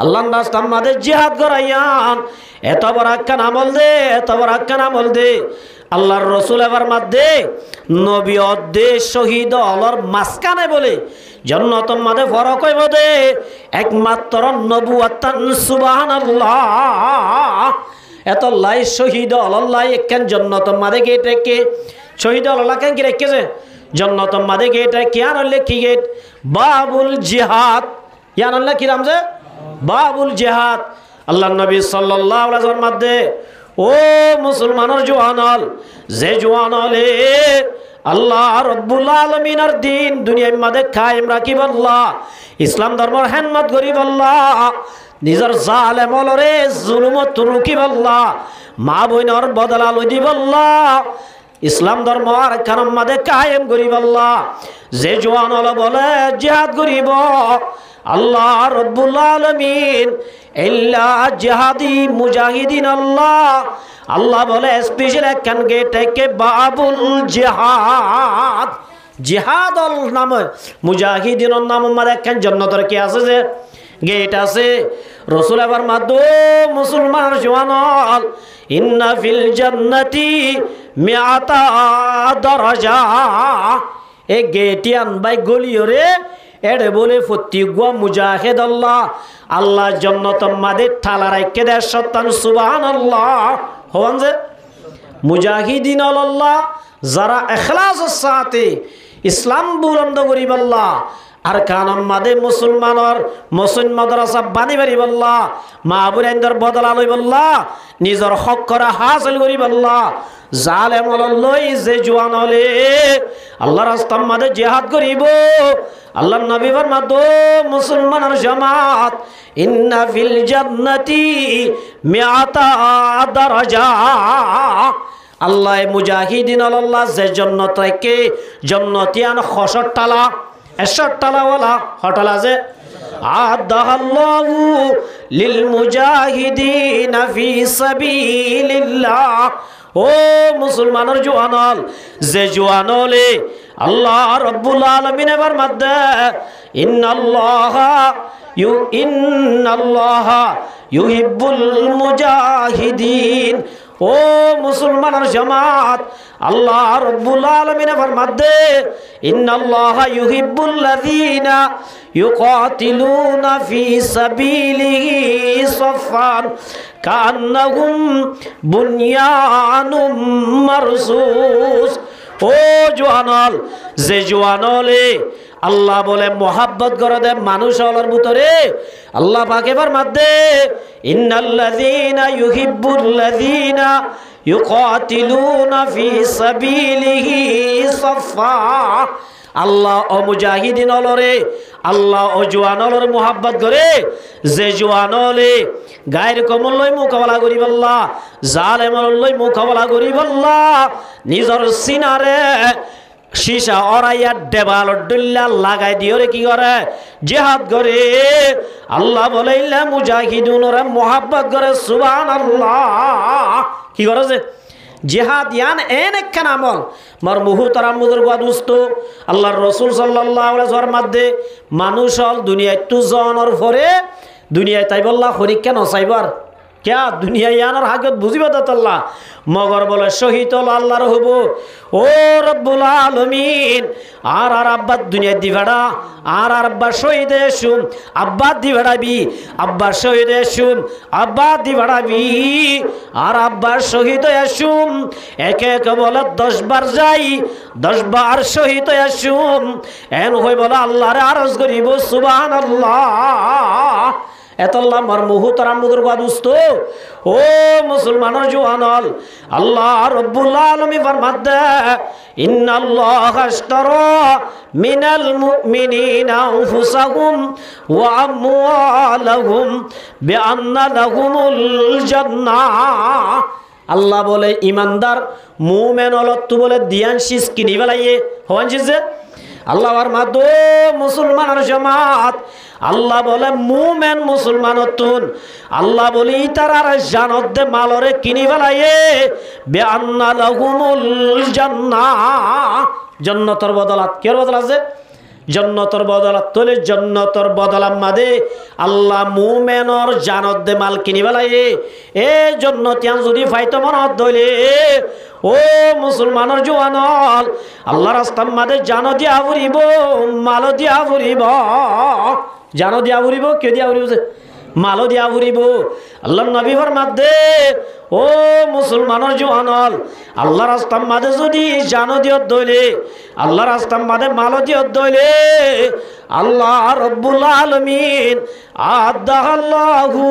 আল্লাহর রাস্তার মাঝে জিহাদ করাইয়ান এত বড় একখান আমল দে এত বড় একখান আমল দে আল্লাহর রাসূল এবার মধ্যে নবী অদ্দে শহীদ অলর মাসকানে বলে জান্নাতের মাঝে ফরক হইব দে একমাত্র নবুয়াতান সুবহানাল্লাহ এত লাই শহীদ আল্লাহ একখান জান্নাতের মাঝে গেট রেখে শহীদ আল্লাহ কেন কি রেখেছে জান্নাতের মাঝে গেট রেখে আর হলে কি গেট বাবুল জিহাদ ইয়ান আল্লাহ কি নাম যে বাবুল জিহাদ আল্লাহ নবী সাল্লাল্লাহু আলাইহি ওয়াসাল্লাম মধ্যে ও মুসলমানের জওয়ানল যে জওয়ানলে আল্লাহ রব্বুল আলামিনের দিন দুনিয়ার মধ্যে কায়েম রাখিব আল্লাহ, ইসলাম ধর্মের খেদমত করিব আল্লাহ, নিজের জালেম অলরে জুলুমত রুকিব আল্লাহ, মা বোনের বদলা লই দিব আল্লাহ, ইসলাম ধর্ম আর কারণ মাঝে কায়েম করিব আল্লাহ। যে জওয়ান হলো বলে জিহাদ করিব আল্লাহ রব্বুল আলামিন ইল্লা জিহাদি মুজাহিদিন আল্লাহ, আল্লাহ বলে স্পেশাল একখান গেট থেকে বাবুল জিহাদ, জিহাদল নামে মুজাহিদিনের নাম মাঝে একখান জান্নাতের কি আছে যে গেট আছে। রসুল আবার মাদ্দু মুসলমানের জওয়ান ইন্না ফিল জান্নাতি মিআতা দরজা, এ গেটি আনবাই গলিয়রে এড়ে বলে ফতিগুয়া মুজাহিদ আল্লাহ, আল্লাহ জান্নাতের মাঝে ঠালা রাখে দেয় সত্তান সুবহানাল্লাহ। হন যে মুজাহিদিন আল্লাহ যারা ইখলাসের সাথে ইসলাম বুলন্দ করিব আল্লাহ, আর কানম মাদে মুসলমানের মুসলিম মাদ্রাসা বানি পারিব আল্লাহ, মা বুরাইন্দর বদলা লইব আল্লাহ, নিজের হক করা হাসিল করিব আল্লাহ। জালেম লই যে জওয়ান হলে আল্লাহ রাস্তার মাঝে জিহাদ করিব, আল্লাহ নবী ফরমাতো মুসলমানের জামাত ইন্না ফিল জান্নাতি মিআতা দরজা, আল্লাহ মুজাহিদিন আল্লাহ যে জান্নাত রাখে জান্নাতিয়ান ৬০ টালা ৬০ টালাওয়ালা হটালা যে আদাল্লাহু লিল মুজাহিদিনা ফি সাবিলিল্লাহ। ও মুসলমানের জওয়ানল যে জওয়ানলে আল্লাহ রব্বুল আলামিন এবার মধ্যে ইন্নাল্লাহা ইউহিব্বুল মুজাহিদিন। ও মুসলমানের জামাত আল্লাহ রব্বুল আলামিন ফরমাতে ইন্নাল্লাহা ইউহিব্বুল্লাযীনা ইউকাতিলুনা ফি সাবিলিহি সাফফান কান্নাহুম বুনয়ানুম মারসুস। ও জওয়ানল যে জওয়ানলে আল্লাহ বলে মোহাব্বত করে দে মানুষ হলার ভিতরে, আল্লাহ পাকে ফরমাতে ইন্নাল্লাযীনা ইউহিব্বুল্লাযীনা ইউকাতিলুনা ফি সাবিলিহি সাফফা। আল্লাহ ও মুজাহিদিন অলরে আল্লাহ ও জওয়ানলর মোহাব্বত করে যে জওয়ানলে গায়ের কমল লই মোকাবেলা করিব আল্লাহ, জালেমর লই মোকাবেলা করিব আল্লাহ, নিজর সিনারে সীসা অরাইয়া দেবাল ডুল্লা লাগাই দিওরে কি করে জিহাদ করে। আল্লাহ বলে ইল্লা মুজাহিদুন ওরা মোহাব্বত করে সুবহানাল্লাহ। কি করে যে জিহাদ ইয়ান এন একখান আমল মার মুহতারাম বুজুর্গ দোস্ত, আল্লাহর রাসূল সাল্লাল্লাহু আলাইহি ওয়াসাল্লাম মধ্যে মানুষ হল দুনিয়ায় তু জনের পরে দুনিয়ায় তাই বললা পরীক্ষা নসাইবার क्या दुनिया यानर हागत बुझिबे दतल्ला मगर बोले शहीद हल आल्लाहर हब ओ रब्बुल आलमीन आर अब्बा दुनिया दिभाड़ा आर अब्बा शहीद शुम अब्बा दिभाड़ाबी अब्बा शहीद शुम अब्बा दिभाड़ाबी आर अब्बा शहीद शुम एक एक बोले 10 बार जाई 10 बार शहीद शुम एन हई बोले आल्लाहर आरज करिब सुबहानाल्लाह एतल्ला मार मुहताराम बुजुर्ग दोस्तो ओ मुसलमानर जवानल अल्लाह रब्बुल आलमीन फरमाते इन्नल्लाहा अश्तरा मिनल मुमिनीना अनफुसहुम व अमवालहुम बिअन्ना लहुमुल जन्नाह अल्लाह बोले ईमानदार मुमिन हलत बोले दियान शिस किनि बेलाये हवान शिस अल्लाह फरमातो मुसलमानर जमात अल्लाह बोले मुमेन मुसलमान अल्लाह बोले इतारार जानत दे मालरे किनी बेलाये बिअन्ना लहुमुल जन्नाह जन्नतर बदलात केर बदला जे जन्नतर बदलात तोले जन्नतर बदलाम मादे अल्लाह मुमेनर जानत दे माल किनी बेलाये ए जन्नतियान जदि फाइतो मनत दइले ओ मुसलमानर जवानल अल्लाह रास्ता मादे जानो दिया फुरिबो मालो दिया फुरिबो जानो दिया फुरिबो के दिया फुरिबो मालो दिया फुरिबो अल्लाह नबी फरमाते ओ मुसलमानर जवानल अल्लाह रास्ता मादे जदि जानो दिया दइले अल्लाह रास्ता मादे मालो दिया दइले अल्लाह रब्बुल आलमीन आदाल्लाहु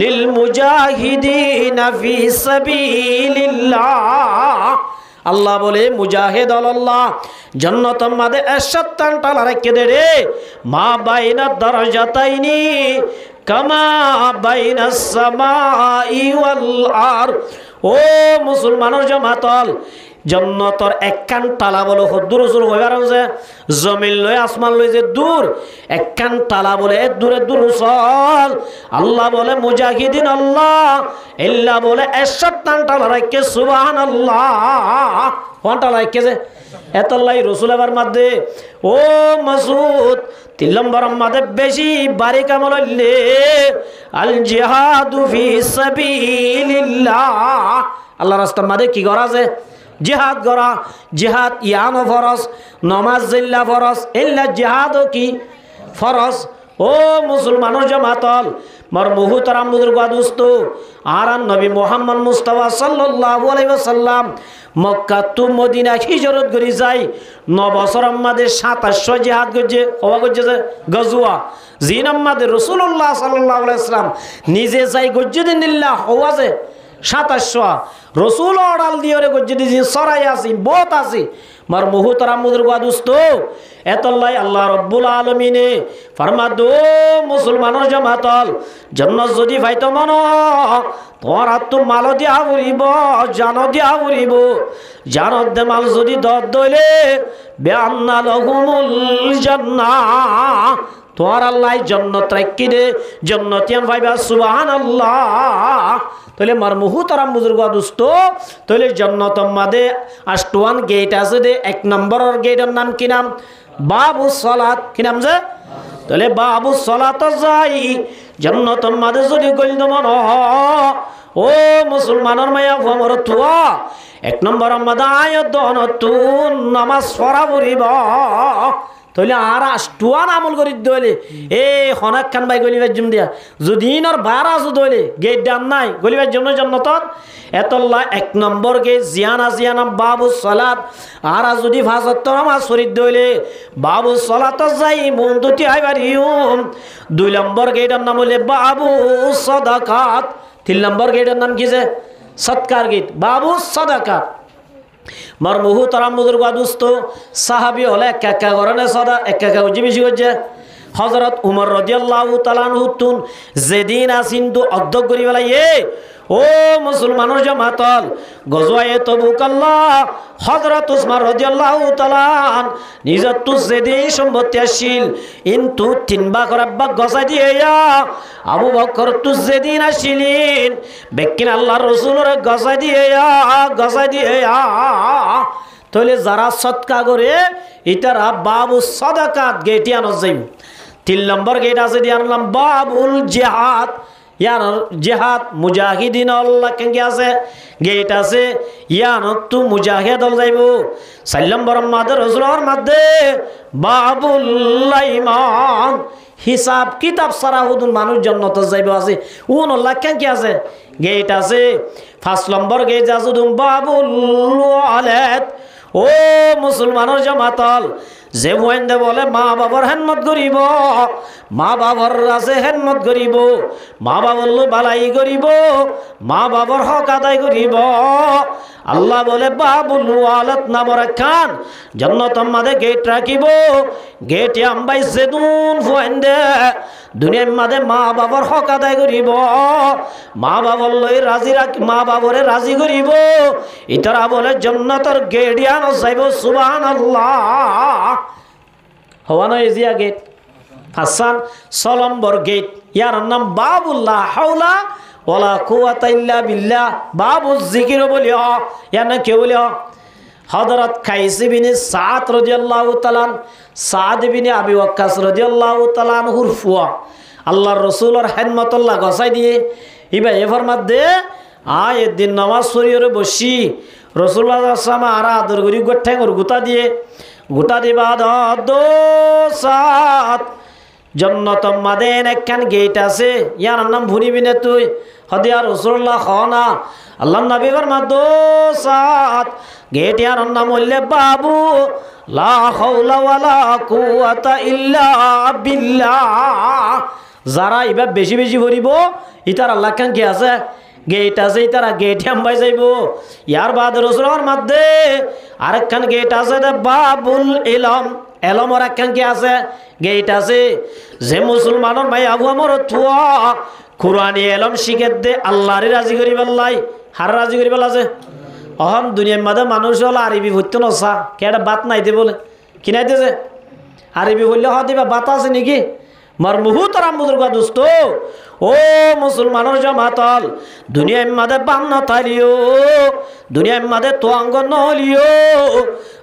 लिल मुजाहिदीना फी सबीलिल्लाह আল্লাহ বলে মুজাহিদ আল্লাহ জান্নাতের মধ্যে 71 তালা রেখে দে রে মা বাইনা দারাজাতাইনি কামা বাইনাস সামাই ওয়াল আরদ। ও মুসলমানের জামাতল জান্নাতর একখান তালা বলে হদ্দুর রসুল হইবার যে জমিন লই আসমান লই যে দূর একখান তালা বলে দূরে দূর চল। আল্লাহ বলে মুজাহিদিন আল্লাহ ইল্লা বলে 71 তালা রাখে সুবহানাল্লাহ। কোন তালা রাখে যে এতলাই রসুল এবার মধ্যে ও মাসুদ 3 নম্বর মধ্যে বেশি বারিক আমল হইলে আল জিহাদু ফি সাবিলিল্লাহ। আল্লাহ রাস্তার মধ্যে কি করা আছে? জিহাদ করা। জিহাদ ইয়ানো ফরজ, নমাজ জিল্লা ফরজ, ইল্লা জিহাদও কি ফরজ। ও মুসলমানের জামাতল মর মুহতারাম বুজুর্গ দোস্ত আর নবী মুহাম্মদ মুস্তাফা সাল্লাল্লাহু আলাইহি ওয়াসাল্লাম মক্কা টু মদিনা হিজরত করি যাই 9 বছর আমাদের 2700 জিহাদ করছে হওয়া করছে গজওয়া জিন আমাদের রাসূলুল্লাহ সাল্লাল্লাহু আলাইহি ওয়াসাল্লাম নিজে যাই গজ্জুদিন নিল্লাহ হওয়া যে 2700 রসুল অর্ডাল দিয়ে গজ্জে দিয়েছি সরাই আসি বহুত আসি মার মুহতারাম বুজুর্গ দোস্ত এতলাই আল্লাহ রব্বুল আলামিনে ফরমা দো মুসলমানের জামাতল জান্নাত যদি পাইতো মন তোর আত্ম মাল দিয়া উড়িব জান দিয়া উড়িব জানত দে মাল যদি দর দইলে বেআন্না লাহুমুল জান্নাহ তোর আল্লাহ জান্নাত রাখি দে জান্নাতিয়ান ভাইবা সুবহানাল্লাহ। তাহলে মার মুহতারাম বুজুর্গ দোস্ত তাহলে জান্নাতের মধ্যে 8টা গেট আছে দে 1 নম্বরের গেটের নাম কি নাম? বাবু সালাত। কি নাম যে? তাহলে বাবু সালাত যাই জান্নাতের মধ্যে যদি গইল মন ও মুসলমানের মায়া ভমর তুয়া 1 নম্বরের মধ্যে আয়াত দন তুন নামাজ পড়া পড়িব। তাহলে আর 8টা আমল করি দইলে এ হনাক খান ভাই গলিবার জম দিয়া যদি নর 12 দইলে গেট দাম নাই গলিবার জন্য জান্নাতত এতল্লা 1 নম্বর গেট জিয়ানা জিয়ানা বাবু সালাত আর যদি 5 ওয়াক্ত নামাজ পড়ি দইলে বাবু সালাত যাই মন দুটি আইবারিউম। 2 নম্বর গেটের নাম হলে বাবু সাদাকাত। 3 নম্বর গেটের নাম কি যে? সৎকার গেট বাবু সাদাকাত। মার মুহতারাম বুজুর্গ দোস্ত সাহাবী হলে একা করনে সদা একা উজি বেশি করছে। হযরত উমর রাদিয়াল্লাহু তাআলা আনহু তুন যেদিন আসিন তো অধ্যক্ষ করি বেলা ও মুসলমানের জামাতল গজওয়ায়ে তবুক আল্লাহ হযরত উসমান রাদিয়াল্লাহু তাআলা নিজের তো যেদিন সম্পত্তি আসিল কিন্তু 3 ভাগ রাব্বা গসাই দিয়ে আবু বকর তো যেদিন আসিলেন বেকিন আল্লাহর রাসূলের গসাই দিয়ে তাহলে যারা সদকা করে এটারা বাবু সাদাকাত গেটে আনো যাইব। 3 নম্বর গেট আছে দিয়ে আনলাম বাবুল জিহাদ ইয়ার জিহাদ মুজাহিদিন আল্লাহ কেন আছে গেট আছে ইয়ান তু মুজাহিদ হল যাইব। 4 নম্বর মাদের রাসূলের মধ্যে বাবুল ঈমান হিসাব কিতাব সারা হুদুন মানুষ জান্নাত যাইব আছে উন আল্লাহ কেন কি আছে গেট আছে। 5 নম্বর গেট আছে বাবুল ওয়ালাদ। ও মুসলমানের জামাতল যে বন্ধে বলে মা বাবার হেনমত করিব মা বাবার আছে হেনমত করিব মা বাবার বালাই করিব মা বাবার হক আদায় করিব আল্লাহ বলে বাবুল ওয়ালাদ নামর খান জান্নাতের মধ্যে গেট রাখিব। গেট আমবাই সেদুন বন্ধে দুনিয়ার মধ্যে মা বাবার হক আদায় করিব মা বাবার লই রাজি রাখি মা বাবারে রাজি করিব ইতারা বলে জান্নাতের গেট আনো যাইব সুবহানাল্লাহ। হওয়া নয় এজিয়া গেট হাসান 6 নম্বর গেট ইয়ার নাম বাবুল লা হাওলা ওয়ালা কুওয়াতা ইল্লা বিল্লাহ বাবু জিকির বলিও ইয়ার না কে বলিও হযরত কাইস বিন সাদ রাদিয়াল্লাহু তাআলা সাদ বিন আবি ওয়াক্কাস রাদিয়াল্লাহু তাআলা আনহুর ফুয়া আল্লাহর রাসূলের খিদমতুল্লাহ গসাই দিয়ে ইবা এফর মধ্যে আয় দিন নামাজ পড়িয়ে বসি রাসূলুল্লাহ সাল্লাল্লাহু আলাইহি ওয়াসাল্লাম আর আদর করি গঠ্যাং গুতা দিয়ে গোটা দিবা দোসাত জান্নাতের মধ্যে একখান গেট আছে ইয়ার নাম ভুলিবি না তুই হদিয়া রাসূলুল্লাহ খানা আল্লাহর নবী ফরমা দোসাত গেট ইয়ার নাম হইলে বাবু লা হাওলা ওয়ালা কুওয়াতা ইল্লা বিল্লাহ। যারা এবার বেশি বেশি ভরিব ইতার আল্লাহ খান কি আছে গেট আছে তারা গেট হাম্বাই যাইব ইয়ার বাদ রসুলের মধ্যে আরেকখান গেট আছে বাবুল ইলম এলমর একখান কি আছে গেট আছে যে মুসলমানের ভাই আবু আমর তুয়া কুরআনি এলম শিখে দে আল্লাহরে রাজি করি বললাই হার রাজি করি বলা আছে অহন দুনিয়ার মধ্যে মানুষ হলো আরবি ভর্তি নসা কে একটা বাত নাইতে বলে কি নাইতেছে আরবি বললে হ দিবা বাত আছে নাকি মার মুহুত রামবুদুর গা দোস্ত ও মুসলমানের জামাতল দুনিয়ার মধ্যে বান্ন তালিও দুনিয়ার মধ্যে তোয়াঙ্গ নহলিও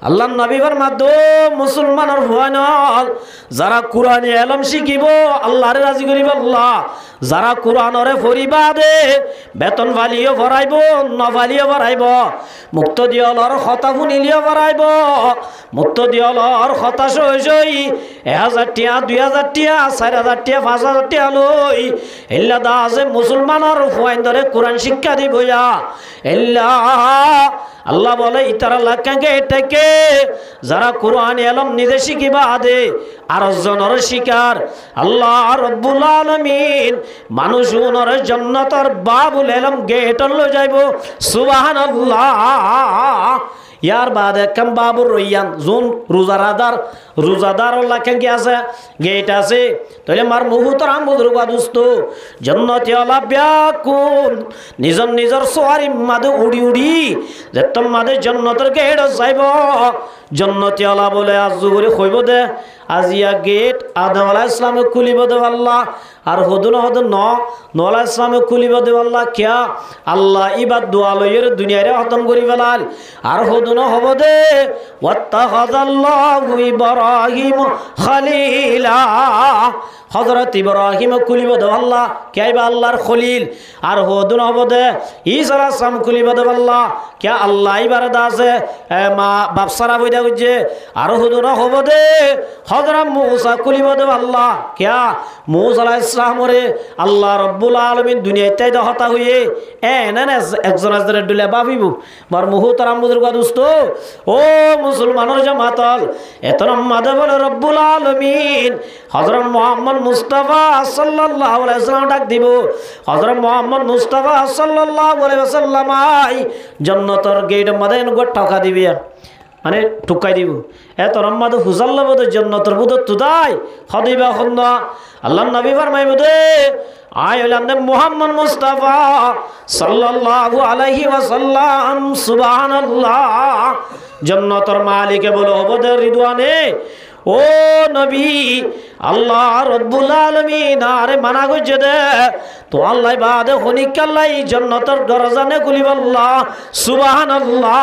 আল্লাহ নবীর মধ্যে মুসলমানের হুয়ানল যারা কুরআনে এলম শিখিব আল্লাহরে রাজি করিব আল্লাহ যারা কুরআনরে ফরিবা দে বেতন ভালিও ভরাইব নভালিও ভরাইব মুক্ত দিয়লর কথা শুনিলিও ভরাইব মুক্ত দিয়লর কথা সই সই 1000 টিয়া 2000 টিয়া 4000 টিয়া 5000 টিয়া লই এল্লা দা আছে মুসলমানের হুয়াইন ধরে কোরআন শিক্ষা দিবয়া এল্লা আল্লাহ বলে ইতারা লাকাকে এটাকে যারা কোরআন এলম নিজে শিখিবা দে আর জনের শিকার আল্লাহ রব্বুল আলামিন মানুষ উনর জান্নাতের বাবুল এলম গেট লই যাইব সুবহানাল্লাহ ইয়ার বাদ একম বাবুর রইয়ান জোন রোজাদার লাখান কি আছে গেট আছে তাহলে মার মুহুতরাম বুজুর্গ দোস্ত জান্নাতি আলা ব্যাকুল নিজর সোয়ারি মাদে উড়ি উড়ি যে তোমাদের জান্নাতের গেট যাইব জান্নাতি আলা বলে আজ করে কইব দে আজিয়া গেট আদম আলাইহিস সালামে খুলিব দে আল্লাহ আর হদুন নূহ আলাইহিস সালামে খুলিব দে আল্লাহ কিয়া আল্লাহ ইবাদ দোয়া লইয়ের দুনিয়ারে খতম করি ফেলাল আর হদুন হব দে ওয়াত্তাখাযাল্লাহু ইব্রাহিম খলিলা হযরত ইব্রাহিম খুলিব দে আল্লাহ কিয়াইবা আল্লাহর খলিল আর হদুন হব দে ঈসা আলাইহিস সালাম খুলিব দে আল্লাহ কিয়া আল্লাহ ইবাদত আছে মা বাপসারা বইদা কইছে আর হদুন হব দে হযরত মূসা খুলিব দে আল্লাহ কিয়া মূসা আলাইহিস সালামরে আল্লাহ রব্বুল আলামিন দুনিয়াতে হতা হইয়ে না একজন আজরে ডুলে বাবিবু মার মুহুতরাম বুজুর্গ দোস্ত ও মুসলমানের জামাতল এতরম মাদে বলে রব্বুল আলামিন হযরত মুহাম্মদ মুস্তাফা সাল্লাল্লাহু আলাইহি ওয়াসাল্লাম ডাক দিব হযরত মুহাম্মদ মুস্তাফা সাল্লাল্লাহু আলাইহি ওয়াসাল্লাম আই জান্নাতের গেটের মধ্যে ঠকা দিবি মানে ঠুকাই দিব এত রম্মাদ হুজাল্লা বোধ জান্নাতের বোধ তুদাই হদিবা খন্দা আল্লাহ নবী ফরমাইব দে আয় হলাম দে মুহাম্মদ মুস্তাফা সাল্লাল্লাহু আলাইহি ওয়াসাল্লাম সুবহানাল্লাহ জান্নাতের মালিকে বলো হবদে রিদওয়ানে ও নবী আল্লাহ রব্বুল আলামিন আরে মানা গজে দে তো আল্লাহ বাদে হনিক আল্লাহ জান্নাতের দরজানে খুলিব আল্লাহ সুবহানাল্লাহ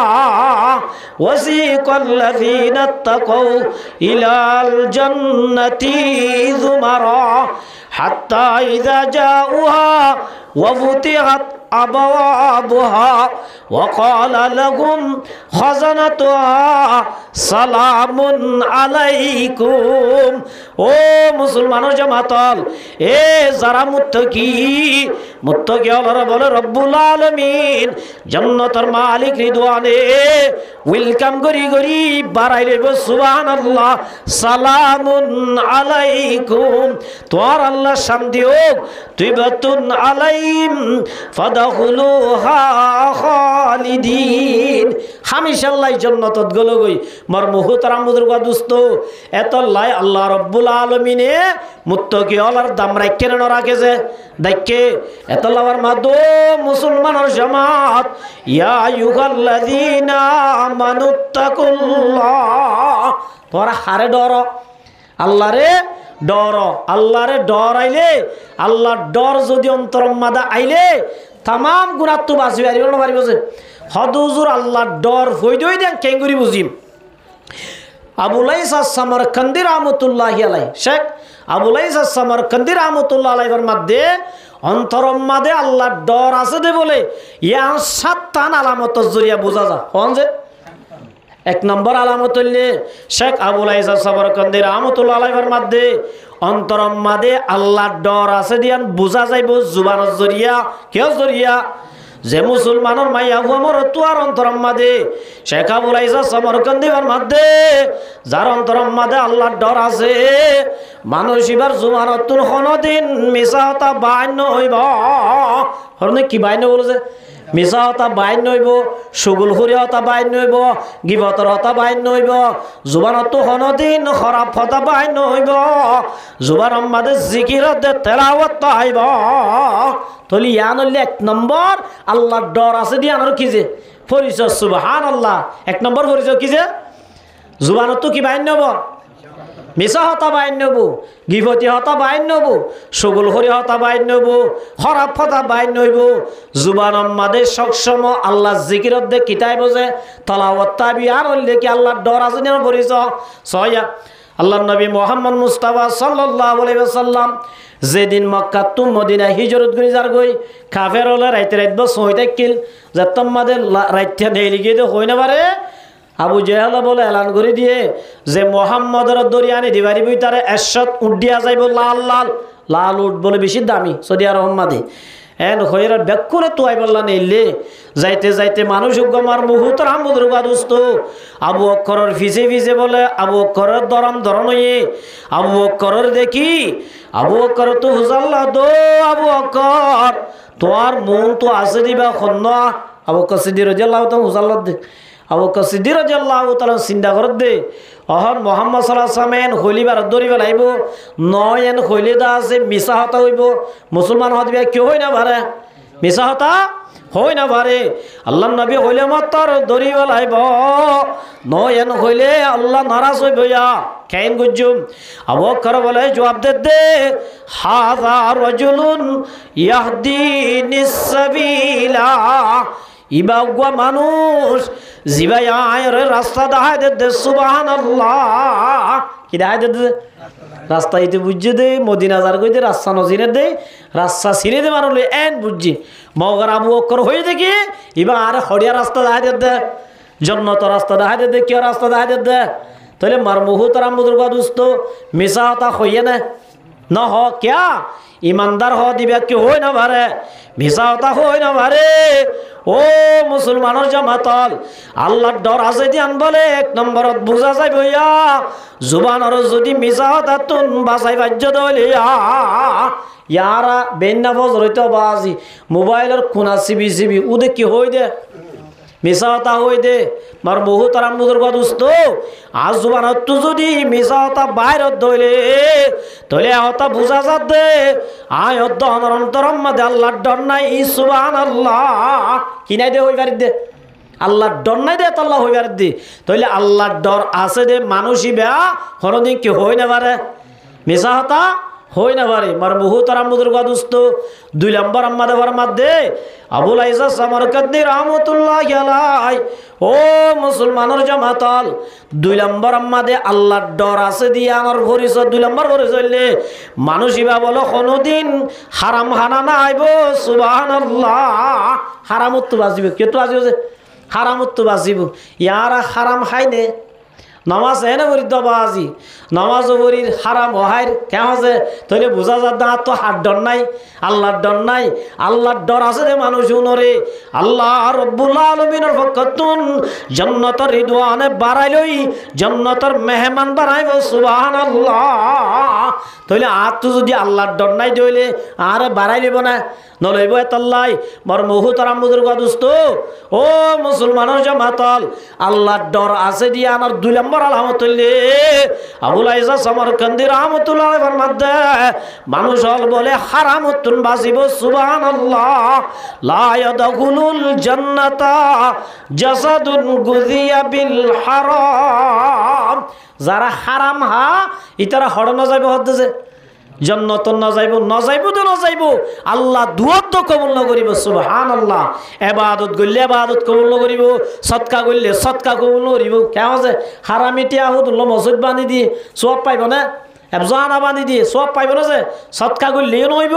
ওয়াসিকাল্লাযিনা তাকাউ ইলাল জান্নাতি যুমারা হাত্তা ইযা জাউহা ওয়া ফুতিহাত আবওয়াবুহা ওয়া ক্বালা লাহুম খাযানাতুহা সালামুন আলাইকুম ও মুসলমানের জামাতল এ যারা মুত্তাকি আল্লাহ বলে রব্বুল আলামিন জান্নাতের মালিক রিদওয়ানে ওয়েলকাম করি করি বাড়াই দেব সুবহানাল্লাহ সালামুন আলাইকুম তোর আল্লাহ শান্তি হোক তুইবাতুন আলাইহিম ফাদখুলুহা খালিদিন হামেশাল্লাহ জান্নাতত গলো গই মার মুহতারাম বুজুর্গ দোস্ত এত লাই আল্লাহ রব্বুল আলামিনে মুত্তাকি আল্লাহর দাম রাখেন না রাখেছে দেখে এত লাভার মাদো মুসলমানের জামাত ইয়া আইয়ুহাল্লাযীনা আমানুত্তাকুল্লাহ তোরা হারে ডর আল্লাহরে ডর আইলে আল্লাহর ডর যদি অন্তরম মাদা আইলে তামাম গুনাহ তো বাঁচবে আর না পারিব যে হদুজুর আল্লাহর ডর হই দই দেন কেঙ্গুরি বুঝিম আবুল ইসা সামরকান্দি রাহমাতুল্লাহি আলাইহি শেখ আবুল ইসা সামরকান্দি রাহমাতুল্লাহি আলাইহির মধ্যে অন্তরম মাদে আল্লাহর ডর আছে দে বলে ইয়া সাতটান আলামত জরিয়া বোঝা যায় কোন যে এক নম্বর আলামত হইলে শেখ আবুল ইসা সামরকান্দি রাহমাতুল্লাহি আলাইহির মধ্যে অন্তরম মাদে আল্লাহর ডর আছে দিয়ান বোঝা যাইব জুবানের জরিয়া কেউ জরিয়া যে মুসলমানের মাইয়া আমার তুয়ার অন্তরম মাদে শেখ আবুল ইসা সামরকান্দির মধ্যে যার অন্তরম মাদে আল্লাহর ডর আছে মানুষ এবার জুমানতুল কোনদিন মিছা হতা বাইন হইব হরনে কি বাইন বলেছে মিছা হতা বাইন হইব সুগুল হুরি হতা বাইন হইব গিবতর হতা বাইন হইব জুবানতো কোনদিন খারাপ হতা বাইন হইব জুবার আমাদের জিকিরত তেলাওয়াত আইব তলি ইয়ান হইলে এক নম্বর আল্লাহর ডর আছে দি আনার কি যে পরিচয় সুবহানাল্লাহ এক নম্বর পরিচয় কি যে জুবানতো কি বাইন হইব মিছা হতা বাইন নবু গিবতি হতা বাইন নবু সুগুল হরি হতা বাইন নবু খারাপ হতা বাইন নইব জুবান আমাদের সবসময় আল্লাহ জিকিরত দে কিতাই বজে তালাওয়াত তাবিয়ার হইলে কি আল্লাহর ডর আছে না পরিচয় ছয়া আল্লাহর নবী মুহাম্মদ মুস্তাফা সাল্লাল্লাহু আলাইহি ওয়াসাল্লাম যেদিন মক্কা তু মদিনা হিজরত করে যার গই কাফের হলে রাইতে রাইত বসই থাকিল যে তোমাদের রাইতে নেই লিখে দে হই না পারে আবু জেহেল বলে এলান করে দিয়ে যে মোহাম্মদের দরিয়ানি দিবারি বই তারে এরশাদ উঠ দিয়া যাইব লাল লাল লাল উঠ বলে বেশি দামি সৌদি আরব মাদে এন হইরা ব্যাক করে তো আই বললা নেইলে যাইতে যাইতে মানুষ গমার মুহুতর আমুদর গাদুস্ত আবু বকরের ফিসে ফিসে বলে আবু বকরের দরম হইয়ে আবু বকরের দেখি আবু বকর তো হুজাল্লাহ দো আবু বকর তোর মন তো আছে দিবা খন্না আবু বকর সিদ্দিক রাদিয়াল্লাহু তাআলা হুজাল্লাহ দে আবু বকর সিদ্দিক রাদিয়াল্লাহু তাআলা চিন্তা করে দে অহন মুহাম্মদ সাল্লাল্লাহু আলাইহি ওয়াসাল্লাম হলিবার দরি বেলাইব নয়ন হলিদা আছে মিছা হতা হইব মুসলমান হদিবা কি হই না পারে মিছা হতা হই না পারে আল্লাহর নবী হইলে মাত্র দরি বেলাইব নয়ন হইলে আল্লাহ নারাজ হইব ইয়া কেন গুজুম আবু বকর বলে জবাব দে হাযা রাজুলুন ইয়াহদিনিস সাবিলা ইবাগুয়া মানুষ জিবাই আয়ের রাস্তা দেখায় দে সুবহানাল্লাহ কি দেখায় দে রাস্তা ইতে বুঝছে দে মদিনা যার কইতে রাস্তা নজিনে দে রাস্তা ছিঁড়ে দে মানুষ এন বুঝছি মগর আবু বকর হয়ে দেখি ইবা আর হড়িয়া রাস্তা দেখায় দে জন্নত রাস্তা দেখায় দে কি রাস্তা দেখায় দে তাহলে মার মুহুতর আমুদুর গাদুস্ত মিছা হতা হইয়ে না হ ক্যা ইমানদার হ দিবা কি হই না পারে মিছা হতা হই না পারে ও মুসলমানের জামাতল আল্লাহর ডর আছে দিয়ান বলে এক নম্বরত বুঝা যায় বইয়া জুবানর যদি মিছা হতা তুন বাঁচাই বাজ্য দলিয়া ইয়ারা বেন্না ফজর হইতে বাজি মোবাইলের কোনা সিবি উদে কি হই দে মিছা হতা হই দে মার বহুত আরামুদর গদুস্ত আজ জুবানত যদি মিছা হতা বাইরত দইলে তলে হতা বুঝা যাত দে আয় অন্তর অন্তরম মাদে আল্লাহর ডর নাই সুবহানাল্লাহ কি নাই দে হইবার দে আল্লাহর ডর নাই দে আল্লাহ হইবার দে তইলে আল্লাহর ডর আছে দে মানুষই বেয়া হরদিন কি হই না পারে মিছা হতা হই না পারে মার বহুত আরামুদর গদুস্ত দুই নম্বর আম্মাদে মধ্যে আবুল আইসা সামরকান্দি রহমতুল্লাহি আলাইহি ও মুসলমানের জামাতল দুই নম্বর আম্মাদে আল্লাহর ডর আছে দিয়া আমার পরিচয় দুই নম্বর পরিচয় হইলে মানুষ ইবা বলো কোনদিন হারাম হানা না আইব সুবহানাল্লাহ হারামত তো বাজিব কে তো আজিব যে হারামত তো বাজিব ইয়ারা হারাম খাইনে নামাজ এনে বলি দবাজি নামাজ বলির হারাম হাইর কেমন আছে তৈলে বোঝা যার না তো হাত ডর নাই আল্লাহর ডর নাই আল্লাহর ডর আছে রে মানুষ উনরে আল্লাহ রব্বুল আলামিনের পক্ষতুন জান্নাতের রিদওয়ানে বাড়াইলই জান্নাতের মেহমান বানাইব সুবহানাল্লাহ তৈলে আর তো যদি আল্লাহর ডর নাই দইলে আর বাড়াই লিব না নলইব এতাল্লাই মর মুহুতর আমুদুর গদুস্ত ও মুসলমানের জামাতল আল্লাহর ডর আছে দিয়া আমার দুই নম্বর আলহামতুল্লে আবুল আইসা সামরকান্দি রহমতুল্লাহ মধ্যে মানুষ হল বলে হারামতুন বাসিব সুবহানাল্লাহ লা ইয়াদখুলুল জান্নাতা জাসাদুন গুযিয়া বিল হারাম যারা হারাম হা ইতারা হড় না যাইব হদ্দেছে জান্নাত না যাইব তো না যাইব আল্লাহ দুয়াত তো কবুল না করিব সুবহানাল্লাহ ইবাদত করলে ইবাদত কবুল না করিব সদকা করলে সদকা কবুল না করিব কেন আছে হারামিটি আহুদুল্লাহ মসজিদ বানি দি সওয়াব পাইব না এবজানা বানি দি সওয়াব পাইব না যে সদকা করলে নইব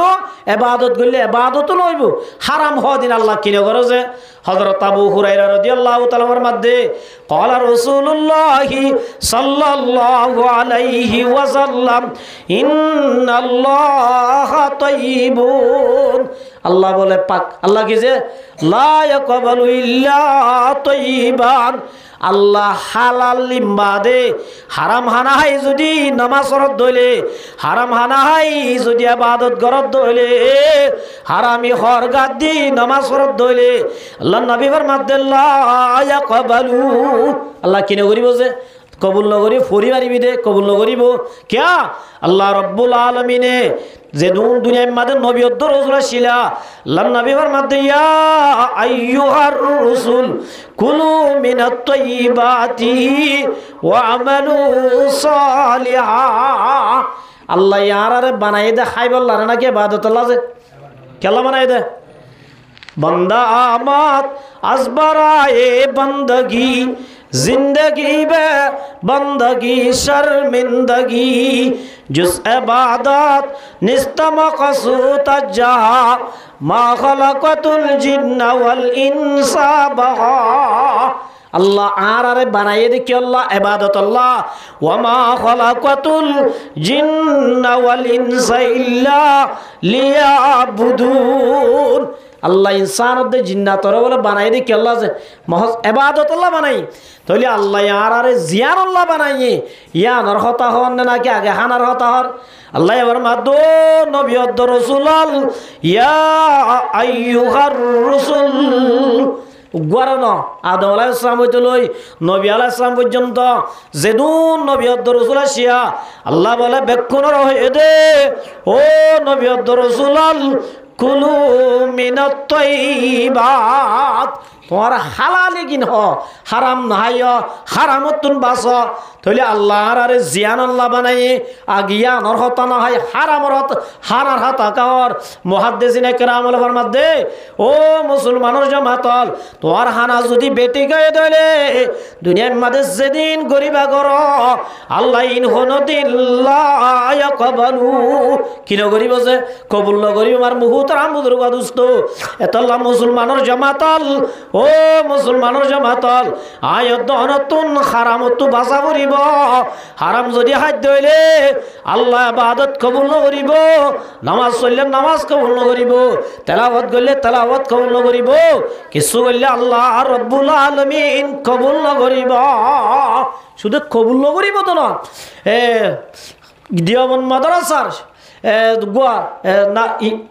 ইবাদত করলে ইবাদতও নইব হারাম হওয়া দিন আল্লাহ কিনে করে যে হযরত আবু হুরায়রা রাদিয়াল্লাহু তাআলার মধ্যে قال رسول الله صلى الله عليه وسلم ان الله طيب আল্লাহ বলে পাক। আল্লাহ কি যে লা ইয়াকবালু ইল্লা তাইয়িবান, আল্লাহ হালাল লিম্বাদে হারাম হানাহাই যদি নামাজ পড়ত দইলে, হারাম হানাহাই যদি ইবাদত করত দইলে, হারামি হরগাত দি নামাজ পড়ত দইলে আল্লাহ নবী ফরমাতে লা ইয়াকবালু, আল্লাহ কিনে করিব যে কবুল নগরী পরিবারিবি দে কবুল নগরিব কিয়া আল্লাহ রব্বুল আলামিনে যে দুনিয়ার মাঝে নবী অদ্দ রাসূল ছিলা আল্লাহ নবী ফরমাতে ইয়া আইয়ুহার রাসূল কুলু মিনাত তাইয়িবাতি ওয়া আমালু সালিহা, আল্লাহ ইয়ারারে বানাই দে খাইবাল্লাহ নাকি ইবাদত আল্লাহ যে কেলা বানাই দে बंदा आमद असबराए बंदगी जिंदगी बे बंदगी शर्मिंदगी जुस इबादत निस्तम कसूत जहा मा खलकतुल जिन्न वल इंसा बहा, अल्लाह आरे बनाए देखिए अल्लाह इबादत अल्लाह वमा खलकतुल जिन्न वल इंसा इल्ला लियाबुदून, আল্লাহ ইনসান জিন্নাতর বলে বানাই দি কি আল্লাহ মহজ ইবাদত আল্লাহ বানাই তাহলে আল্লাহ আরে জিয়ান আল্লাহ বানাই ইয়ানর হতা হন নাকি আগে হানার হতা হর আল্লাহ এবার মাদো নবী অদ্দ রাসূল ইয়া আইয়ুহার রাসূল গরন আদম আলাইহিস সালাম হইতে লই নবী আলাইহিস সালাম পর্যন্ত যেদুন নবী অদ্দ রাসূল আসিয়া আল্লাহ বলে বেক্ষণর হয়ে দে ও নবী অদ্দ রাসূল কুলু মিনাত তাইয়িবাত, তোমার হালালে কিন হ হারাম নাই হারামতুন বাস তাহলে আল্লাহর আরে জিয়ান আল্লাহ বানাই আগিয়া নরহতা না হয় হারামর হারার হাতা কার মুহাদ্দিসিন একরাম ওয়াল ফরমাদে ও মুসলমানের জামাতল তোমার হানা যদি বেটি গায়ে দলে দুনিয়ার মধ্যে যেদিন গরিবা গর আল্লাহ ইন হনদিন লা ইয়াকবালু কিনো গরিব যে কবুল ন গরিব আমার মুহতারাম বুজুর্গ দোস্ত এতল্লাহ মুসলমানের জামাতল ও মুসলমানের জামাতল আয়ত নতুন হারামত বাঁচা করিব, হারাম যদি হাত হইলে আল্লাহ ইবাদত কবুল নকরিব, নামাজ পড়লে নামাজ কবুল নকরিব, তেলাওয়াত করলে তেলাওয়াত কবুল নকরিব, কিছু করলে আল্লাহ রব্বুল আলামিন কবুল নকরিব। শুধু কবুল নকরিব তো না দিয়াবন মাদ্রাসার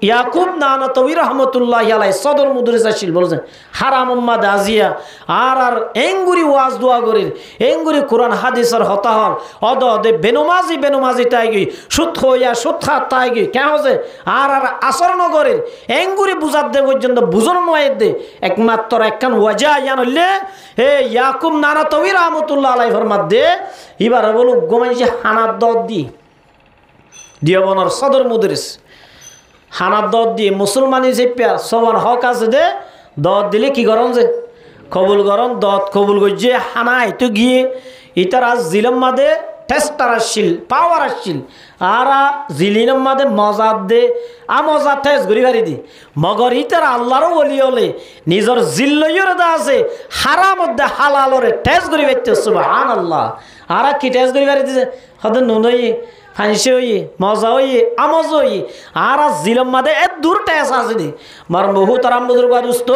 ইয়াকুব নানাতবি রহমতুল্লাহ আলাই সদর মুদরিসা শিল বলছেন হারাম উম্মাদ আজিয়া আর এঙ্গুরি ওয়াজ দোয়া করির এঙ্গুরি কোরআন হাদিসের হতাহর অদ দে বেনমাজি তাই গই সুত হইয়া সুত খাত তাই গই কেন হচ্ছে আর আসর নগরের এঙ্গুরি বুঝাত দে পর্যন্ত বুঝন নয় দে একমাত্র একখান ওয়াজা ইয়ান হইলে হে ইয়াকুব নানাতবি রহমতুল্লাহ আলাই ফরমাত দে এবার বলু গোমাইছে হানাত দদ দি দিয়াবনের সদর মুদরিস হানার দদ দিয়ে মুসলমানি চেপিয়া সবার হক আছে দে দদ দিলে কি গরম যে কবুল গরম দদ কবুল করছে হানায় তো গিয়ে ইতার আজ জিলম মাদে টেস্টার আসছিল পাওয়ার আসছিল আর জিলিনম মাদে মজাদ দে মজা টেস্ট ঘুরি গাড়ি দি মগর ইতার আল্লাহরও বলি হলে নিজের জিল্লইয়ের দা আছে হারাম দে হালালরে টেস্ট ঘুরি বেচতে সুবহানাল্লাহ আর কি টেস্ট ঘুরি গাড়ি দিছে হদে নুনই ফাঁসি হই মজা হই আমজ হই আর জিলম মাদে এ দূর টেস আছে দি মার বহুত আরাম বুজুর্গ দোস্ত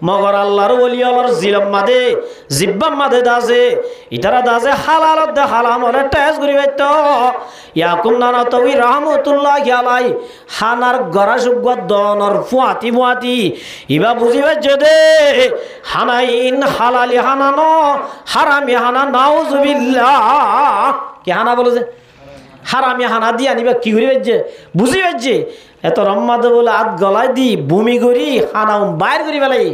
মগর আল্লাহর ওলি আল্লাহর জিলম মাদে জিব্বাম মাদে দাসে ইতারা দাসে হালাল দে হালাম হলে টেস করি বাইতো ইয়াকুম নানাতবি রহমতুল্লাহি আলাই হানার গরা সুগ দনর ফুয়াতি ইবা বুঝিবে যদি হানাইন হালালি হানানো হারামি হানা নাউজুবিল্লাহ কি হানা বলে যে হারামি হানা দিয়ে আনিবা কি করি বেজে বুঝি বেজে এত রম্মাদে বলে আত গলায় দি ভূমি করি হানা বাইর করি বেলাই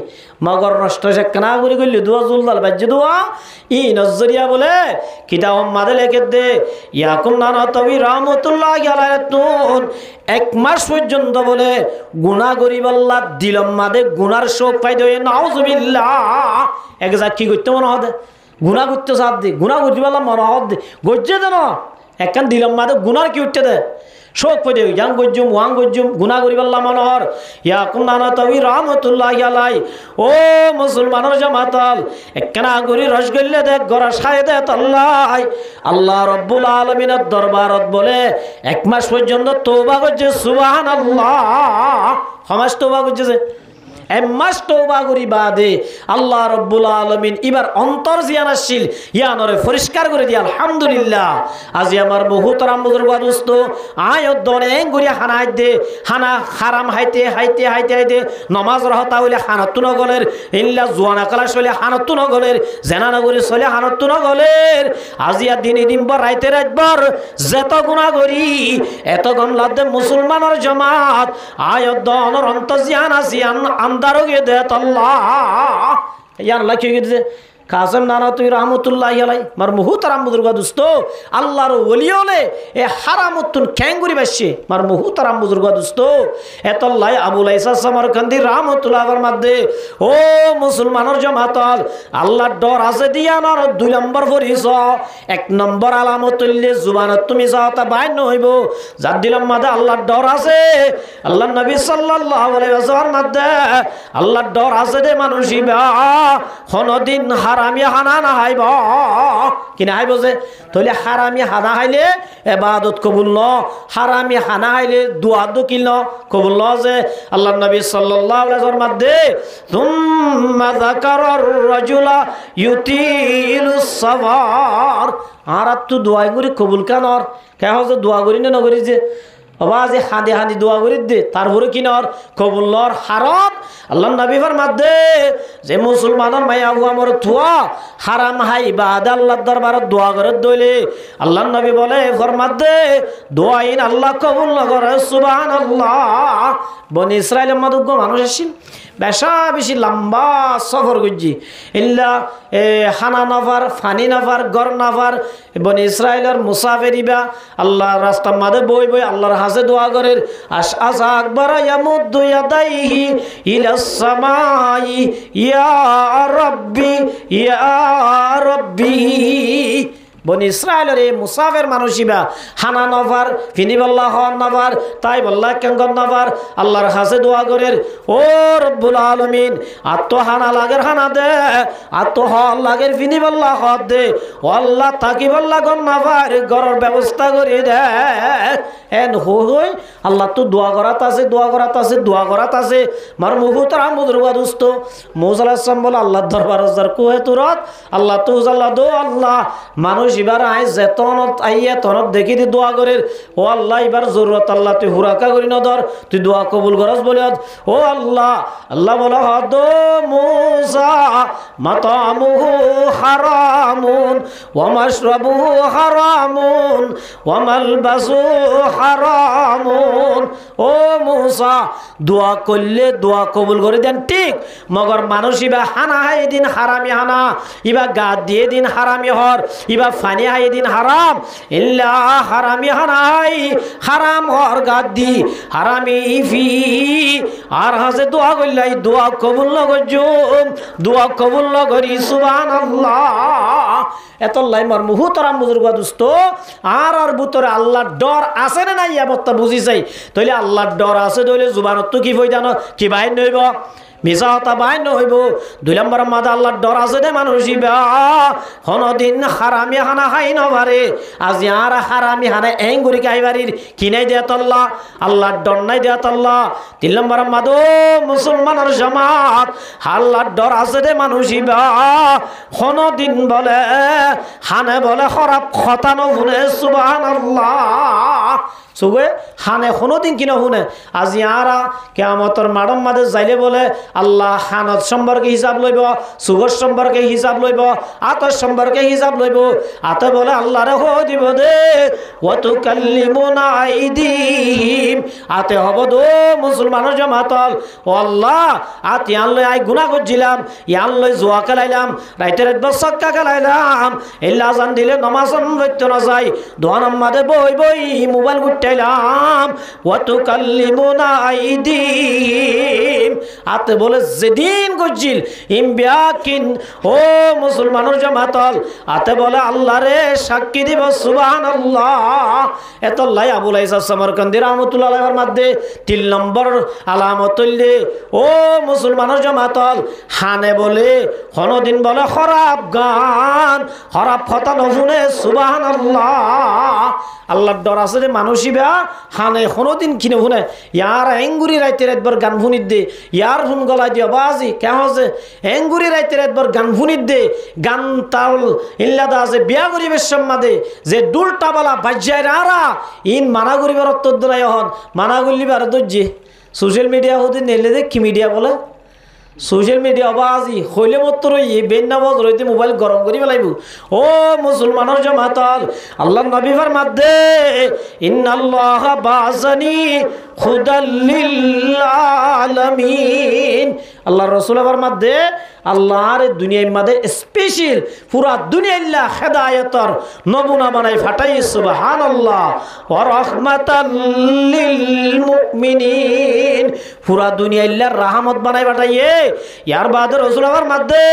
মগর নষ্ট সে কেনা করি করলি দোয়া জুলদাল বাজ্যে দোয়া ই নজরিয়া বলে কিতা মাদে লেখে দে ইয়াকুম নানাতবি রহমতুল্লাহি আলাইহি তুন এক মাস পর্যন্ত বলে গুনাহ করি বল্লা দিলম মাদে গুনার শোক পাই দে নাউজুবিল্লাহ এক যা কি করতে মনে হদে গুনাহ করতে সাথ দে গুনাহ করি বল্লা মনে হদে গজ্জে দেন একখান দিলম মাদে গুনার কি উঠতে দে শোক পড়ে ইয়াং গজ্জুম ওয়াং গজ্জুম গুনাহ করি বল্লা মনোহর ইয়াকুম নানাতবি রহমতুল্লাহি আলাই ও মুসলমানের জামাতাল একখানা গরি রসগোল্লা দে গরা সায় দে আল্লাহ রব্বুল আলামিনের দরবারত বলে এক মাস পর্যন্ত তওবা করছে সুবহানাল্লাহ সমাজ তওবা করছে এমাস তওবা করি বাদে আল্লাহ রব্বুল আলামিন এবার অন্তর জিয়ান আসছিল ইয়ানরে পরিষ্কার করে দি আলহামদুলিল্লাহ আজি আমার বহুতরাম বুজুর্গ দোস্ত আয়ত দনে গুরিয়া হানাই দে হানা হারাম হাইতে হাইতে হাইতে হাইতে নমাজ রহতা হইলে হানাতু নগলের ইল্লা জুয়ানা কালাস হইলে হানাতু নগলের জেনা নগরি চলে হানাতু নগলের আজিয়া দিনে দিনবার রাইতে রাতবার যত গুনাহ করি এত গম লাদে মুসলমানের জামাত আয়ত দনর অন্তর জিয়ান আসিয়ান দারো গিয়ে দে আল্লাহ ইয়ার লাখি গিয়ে কাসম নানাতুই রহমতুল্লাহি আলাই মার মুহুতারাম বুজুর্গ দোস্ত আল্লাহর ওলি হলে এ হারামতুন ক্যাঙ্গুরি বাসছে মার মুহুতারাম বুজুর্গ দোস্ত এতল্লাই আবুল আইসা সামরকান্দি রহমতুল্লাহর মধ্যে ও মুসলমানের জামাতল আল্লাহর ডর আছে দিয়া নার 2 নম্বর পরিস 1 নম্বর আলামতুল্লে জুবানত তুমি যাওতা বাইন হইব যার দিলাম মাঝে আল্লাহর ডর আছে আল্লাহর নবী সাল্লাল্লাহু আলাইহি ওয়াসাল্লামের মধ্যে আল্লাহর ডর আছে দে মানুষিবা কোনদিন হারামি হানা না হাইব কিনা হাইব যে তাহলে হারামি হানা হাইলে ইবাদত কবুল ন হারামি হানা হাইলে দোয়া দকিল ন কবুল ন যে আল্লাহর নবী সাল্লাল্লাহু আলাইহি ওয়াসাল্লাম মধ্যে সুম্মা যাকারার রাজুলা ইউতিলুস সাওয়ার আর তো দোয়া করি কবুল কানর কে হচ্ছে দোয়া করি না নগরি যে আওয়াজে হাদি হাদি দোয়া করি দে তারপরে কিনর কবুলর হারাম আল্লাহর নবী ফরমাতে যে মুসলমানের মায়া আমর থুয়া হারাম হাই বাদ আল্লাহর দরবারে দোয়া করে দইলে আল্লাহর নবী বলে ফরমাতে দোয়াইন আল্লাহ কবুল করে সুবহানাল্লাহ বনি ইসরাইলের মধ্যে মানুষ আসেন বেশা বেশি লম্বা সফর করছি ইল্লা হানা নাফার ফানি নাফার গড় নাফার বনি ইসরাইলের মুসাফিরিবা আল্লাহ রাস্তার মাঝে বই বই আল্লাহর হাসে দোয়া করে আসা আকবর ইয়ামুদ্দু ইয়াদাইহি ইলাস সামাই ইয়া রাব্বি বনি ইসরাইলের এই মুসাফির মানুষিবা হানা নফার ফিনিবাল্লাহ হন নফার তাই বল্লাহ কেঙ্গন নফার আল্লাহর হাসে দোয়া করের ও রব্বুল আলামিন আত্ম হানা লাগের হানা দে আত্ম হল লাগের ফিনিবাল্লাহ হদ দে ও আল্লাহ তাকিবাল্লাহ গন নফার গড়ের ব্যবস্থা করে দে এন হই আল্লাহ তো দোয়া করাত আছে দোয়া করাত আছে দোয়া করাত আছে মার মুহুতার আমুদরুয়া দোস্ত মুসা আলাইহিস সালাম বলে আল্লাহর দরবার জার কোহে তুরত আল্লাহ তো জাল্লা দো আল্লাহ মানুষ এবার আই যেতনত আইয়া তনত দেখি দি দোয়া করে ও আল্লাহ এবার জরুরত আল্লাহ তুই হুরাকা করি না ধর তুই দোয়া কবুল করস বলে ও আল্লাহ আল্লাহ বলে হদ মুসা মাতামুহু হারামুন ওয়া মাশরাবুহু হারামুন ওয়া মালবাসুহু হারামুন ও মুসা দোয়া করলে দোয়া কবুল করে দেন ঠিক মগর মানুষ ইবা হানা হাই দিন হারামি হানা ইবা গা দিয়ে দিন হারামি হর ইবা ফানি হাই দিন হারাম ইল্লা হারামি হানাই হারাম হর গাদি হারামি ফি আর হাসে দোয়া করলাই দোয়া কবুল লগজুম দোয়া কবুল লগরি সুবহানাল্লাহ এতলাই মার মুহুতারাম বুজুর্গ দোস্ত আর ভিতরে আল্লাহর ডর আছে না নাই এমনটা বুঝি চাই তাইলে আল্লাহর ডর আছে তাইলে জুবানত তো কি ফয়দা না কি বাইন হইব মিছা হতা বাইন হইব 2 নম্বর মাদা আল্লাহর ডর আছে দে মানুষিবা কোনদিন হারামি হানা খাই নবারে আজি আর হারামি হানা এঙ্গুরি খাইবারির কিনাই দেয়াত আল্লাহ আল্লাহর ডর নাই দেয়াত আল্লাহ 3 নম্বর মাদো মুসলমানের জামাত আল্লাহর ডর আছে দে মানুষিবা কোনদিন বলে হানে বলে খারাপ কথা নহুনে সুবহানাল্লাহ সুগে হানে কোনোদিন কিনা শুনে আজি আরা কিয়ামতের মাডম মাঝে যাইলে বলে আল্লাহ হানত সম্পর্কে হিসাব লইব সুগর সম্পর্কে হিসাব লইব আতর সম্পর্কে হিসাব লইব আতে বলে আল্লাহরে হো দিব দে ওয়াতু কাল্লিমুনা আইদিম আতে হব দো মুসলমানের জামাতল ও আল্লাহ আতি আল্লাহ আই গুনাহ করছিলাম ইয়ান লই জোয়া খেলাইলাম রাইতে রাত বসক্কা খেলাইলাম ইল্লা জান দিলে নামাজ পড়তে না যাই দোয়ান মাঝে বই বই মোবাইল গুটাইলাম ওয়াতু কাল্লিমুনা আইদিম আতে বলে যেদিন গজিল ইমবিয়াকিন ও মুসলমানের জামাতল আতে বলে আল্লাহ রে সাক্ষী দিব সুবহানাল্লাহ এতলাই আবুল আইসা সামরকান্দি রাহমাতুল্লাহ আলাইহির মধ্যে 3 নম্বর আলামত হইলে ও মুসলমানের জামাতল হানে বলে কোনদিন বলে খারাপ গান খারাপ কথা নশুনে সুবহানাল্লাহ আল্লাহর ডর আছে যে মানুষই বা হানে কোনোদিন কিনে শুনে ইয়ার এঙ্গুরি রাইতে একবার গান ফুনিত দে ইয়ার ফোন গলায় দিয়ে বাজি কেমন আছে এঙ্গুরি রাইতে একবার গান ফুনিত দে গান তাল ইল্লাদা আছে বিয়া গরিবের সম্মাদে যে ডুলটাবালা বাজ্যায় রারা ইন মানা গরিবের অত্যন্ত নাই হন মানা করলি আর দর্জি সোশ্যাল মিডিয়া হতে নেলে দেখ কি মিডিয়া বলে সোশ্যাল মিডিয়া বাজি হইলে মত রই বেন্না বজ রইতে মোবাইল গরম করি পেলাইব ও মুসলমানের জামাতাল আল্লাহ নবী ফরমাতে ইন্নাল্লাহ বাযানি হুদাল লিল আলামিন আল্লাহ রাসূল ফরমাতে আল্লাহর দুনিয়ার মধ্যে স্পেশাল পুরা দুনিয়া হেদায়েতর নমুনা বানাই ফাটাই সুবহানাল্লাহ ওয়া রাহমাতাল লিল মুমিনিন পুরা দুনিয়ার রহমত বানাই ফাটাইয়ে ইয়ার বাদে রাসূল ফরমাতে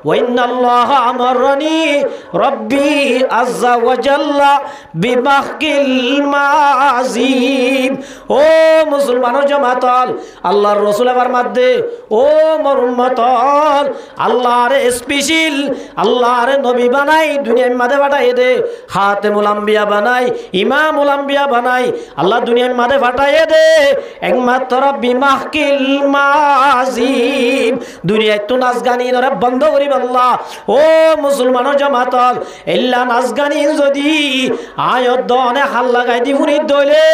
ওয়া ইন্নাল্লাহ আমারনি রব্বি আযজা ওয়া জাল্লা বিমাহকিল মাযিব ও মুসলমানের জামাতাল আল্লাহর রাসূল ফরমাতে ও মোর উম্মতল আল্লাহর স্পেশাল আল্লাহর নবী বানাই দুনিয়ার মধ্যে পাঠাই দে খাতেমুল আম্বিয়া বানাই ইমামুল আম্বিয়া বানাই আল্লাহ দুনিয়ার মধ্যে পাঠাই দে একমাত্র বিমাহকিল মাযিব দুনিয়ায় তো নাচ গানি নরে বন্ধ করি আল্লাহ ও মুসলমানের জামাতাল এল্লা নাচ গানি যদি আয়ত দনে হাল লাগাই দি ফুনি দইলে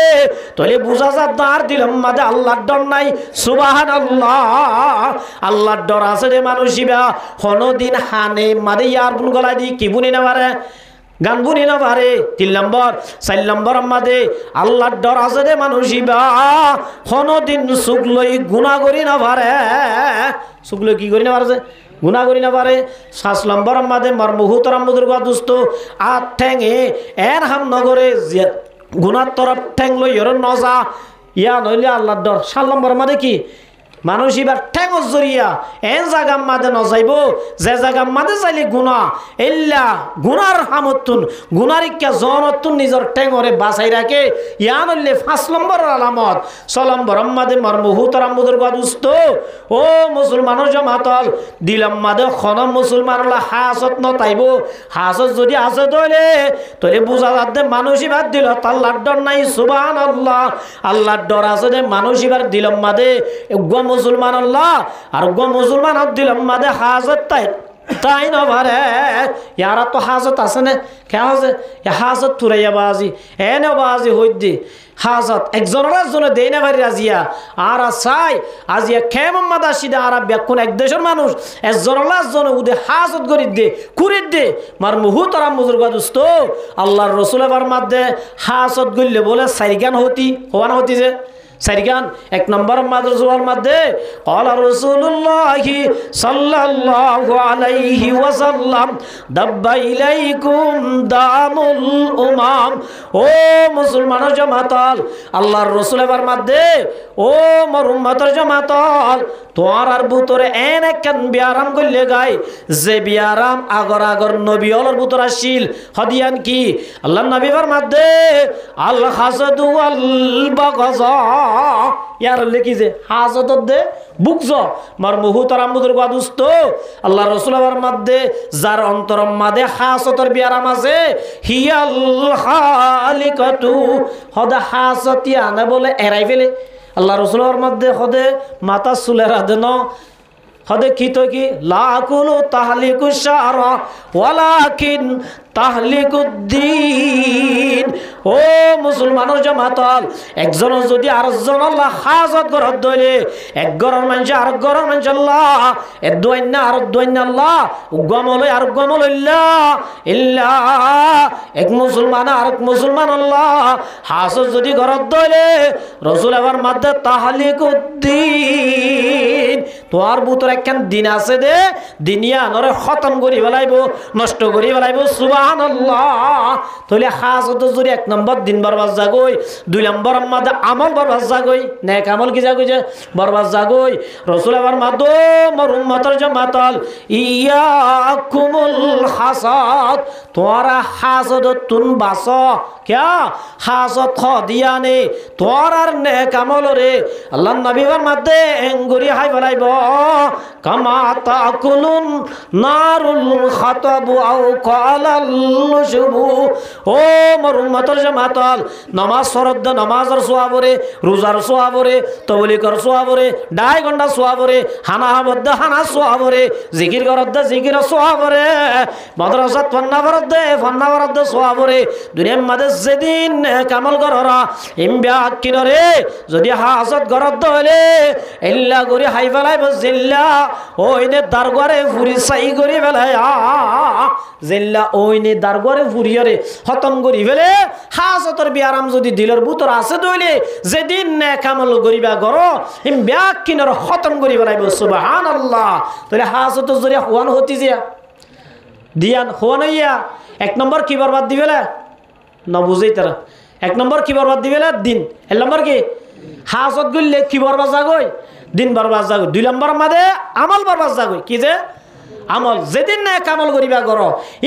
তলে বুঝা যা দাঁড় দিলাম মধ্যে আল্লাহর ডর নাই সুবহানাল্লাহ আল্লাহর ডর আছে রে মানুষিবা কোনদিন হানে মাদে ইয়ার বুন গলায় দি কি বুনি না পারে গান বুনি না পারে 3 নম্বর 4 নম্বর মাদে আল্লাহর ডর আছে রে মানুষিবা কোনদিন সুখ লই গুনাহ করি না পারে সুখ লই কি করি না পারে গুনাহ করি না পারে 7 নম্বর মাদে মার মুহতারাম বুজুর্গ দোস্ত আট ঠ্যাঙে এর হাম নগরে গুনার তরফ ঠ্যাং লই ইয়র নজা ইয়া নইলে আল্লাহর ডর 7 নম্বর মাদে কি মানুষ এবার ঠ্যাঙর জরিয়া এন জায়গার মাঝে নজাইব যে জায়গার মাঝে চাইলে গুণা এল্লা গুনার হামতুন গুনার ইচ্ছা জনতুন নিজের ঠ্যাঙরে বাঁচাই রাখে ইয়া নইলে 5 নম্বর আলামত 6 নম্বর মাঝে মার মুহতারাম বুজুর্গ দোস্ত ও মুসলমানের জামাতল দিলাম মাঝে খন মুসলমানলা হাসত নতাইব হাসত যদি আছে তলে বুঝা যাতে মানুষ এবার দিল আল্লাহর ডর নাই সুবহানাল্লাহ আল্লাহর ডর আছে যে মানুষ এবার দিলাম মাঝে মুসলমান আল্লাহ আর গো মুসলমান দিলাম মাদে হাজত তাই না পারে ইয়ারা তো হাজত আছে না কে আছে হাজত তুরাইয়া বাজি এনে বাজি হইদি হাজত একজনের দেই না পারি রাজিয়া আর চাই আজিয়া খে মোহাম্মদ আসিদে আর বেকুন এক দেশের মানুষ একজন উদে হাজত করি দে কুড়ি দে মার মুহুতারাম বুজুর্গ দোস্ত আল্লাহর রাসূল এবার মাদে হাজত গইলে বলে সাইগান হতি হওয়ানা হতি যে সাইগান 1 নম্বর মাদ্রাসার মধ্যে ক্বালা রাসূলুল্লাহ সাল্লাল্লাহু আলাইহি ওয়াসাল্লাম দাব্বা ইলাইকুম দামুল উমাম ও মুসলমানের জামাতাল আল্লাহর রাসূল এবার মধ্যে ও মোর উম্মতের জামাতাল তোর আর ভিতরে এন একখান বিয়ারাম কইলে গায় যে বিয়ারাম আগর নবী হলর ভিতর আসিল হদিয়ান কি আল্লাহর নবীর মধ্যে আল হাসাদু ওয়াল বাগযা ইয়ার লেখি যে হাজত দে বুকজ মার মুহতারাম বুজুর্গ দোস্ত আল্লাহ রাসূলের মধ্যে যার অন্তরম মাদে হাসতর বিয়ারাম আছে হিয়াল খালিকাতু হদা হাসতি আনা বলে এরাই ফেলে আল্লাহ রাসূলের মধ্যে হদে মাথা চুলেরা দেন হদে কি তো কি লাকুলু তাহলিকু শারা ওয়ালাকিন তাহলিকুদ্দিন ও মুসলমানের জামাতাল একজন যদি আরেকজন আল্লাহ হাজত করত দইলে এক গরর মানুষ আর গরর মানুষ আল্লাহ এ দুইনা আর দুইনা আল্লাহ গমল আর গমল ইল্লা এক মুসলমান আর এক মুসলমান আল্লাহ হাজত যদি করত দইলে রাসূল আবার মধ্যে তাহলিকুদ্দিন তোর ভিতরে একখান দিন আছে দে দিনিয়া নরে খতম করি ফেলাইব নষ্ট করি ফেলাইব সুবহানাল্লাহ তাহলে হাজত যদি 1 নম্বর দিন বরবাদ যাগই 2 নম্বর মধ্যে আমল বরবাদ যাগই নেক আমল কি যাগই যে বরবাদ যাগই রাসূল আবার মাদ মোর উম্মতের জামাতাল ইয়াকুমুল হাসাদ তোরা হাজত তুন বাস क्या হাজত খদিয়ানে তোর আর নেক আমল রে আল্লাহর নবীর মধ্যে এঙ্গুরি হাই ফলাইব কামা তাকুলুন নারুল খাতাবু আও কালাল নুশুবু। ও মোর উম্মতের জামাতল, নামাজ ফরজ নামাজের সোয়াবরে, রোজার সোয়াবরে, তবলিগর সোয়াবরে, 2.5 ঘন্টা সোয়াবরে, হানা বদ্ধ হানা সোয়াবরে, জিকির করদ জিকির সোয়াবরে, মাদ্রাসাত ফান্না বরদ ফান্না বরদ সোয়াবরে। দুনিয়ার মাঝে যেদিন কামল কররা ইমবা কিনরে যদি হাজত গরদ হলে এল্লা করে হাই ফেলাই জিল্লা ওইনে দারগরে ফুরি সাই করে ফেলায় জিল্লা ওইনে দারগরে ফুরিয়রে খতম করি ফেলে। হাজতর বিয়ারাম যদি দিলের বুতর আছে দইলে যেদিন কামল করিবা গর ইমবা কিনর খতম করি ফেলাইব। সুবহানাল্লাহ। তাহলে হাজত জরিয়া হুয়ান হতি যে দিয়ান হুয়ান হইয়া 1 নম্বর কি বরবাদ দিবেলা না বুঝেই তারা। 1 নম্বর কি বরবাদ দিবেলা দিন। 1 নম্বর কি হাজত গইলে কি বরবাদ যাগই দিন বরবাদ যাগই। 2 নম্বর মাদে আমল বরবাদ যাগই কি যে আমল যেদিন না কামল করিবা গর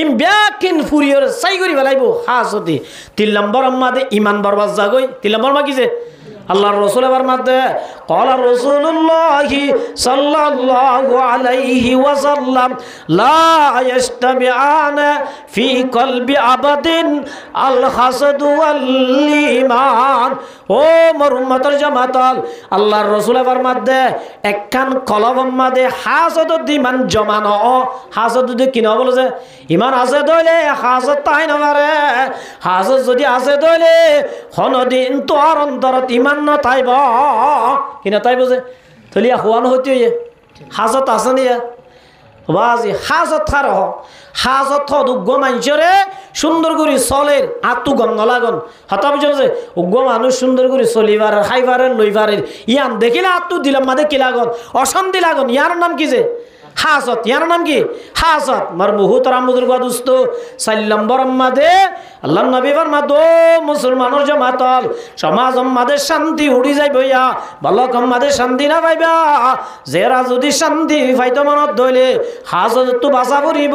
ইম ব্যাকিন ফুরিয়র সাই করি ফেলাইব হাজতি। 3 নম্বর মাদে ইমান বরবাদ যাগই। 3 নম্বর মা কি যে আল্লাহর রাসূল এর মধ্যে ক্বালা রাসূলুল্লাহি সাল্লাল্লাহু আলাইহি ওয়াসাল্লাম লা ইস্তাবিআনা ফি কলবি আবাদিন আল হাসাদ ওয়াল ঈমান। ও মোর উম্মতের জামাতল, আল্লাহর রাসূল এর মধ্যে একখান কলবের মধ্যে হাসাদ ঈমান জমানো। হাসাদ যদি কিনা বলে যে ঈমান আছে দইলে হাসাদ তাই না পারে। হাসাদ যদি আছে দইলে হনদিন তোর অন্তরত ঈমান না তাইব কিনা তাইব যে তলিয়া হুয়ান হইতে হাজত আছে নিয়া বাজি হাজত খার হাজত উগ্র মানুষরে সুন্দর করে চলের আত্মু গন্ধ লাগন হতা বুঝল যে উগ্র মানুষ সুন্দর করে চলিবার খাইবারের লইবারের ইয়ান দেখিলে আত্মু দিলাম মাদে কি লাগন অশান্তি লাগন। ইয়ার নাম কি যে হাজত। ইয়ার নাম কি হাজত। মার বহুত রামুদুর গদুস্ত 4 নম্বর মাদে আল্লাহ নবী ফরমাতো মুসলমানের জামাতল সমাজ মাদে শান্তি উড়ি যাই বইয়া বালক মাদে শান্তি না পাইবা। যেরা যদি শান্তি পাইতো মনত দইলে হাজত তো বাঁচা পড়িব।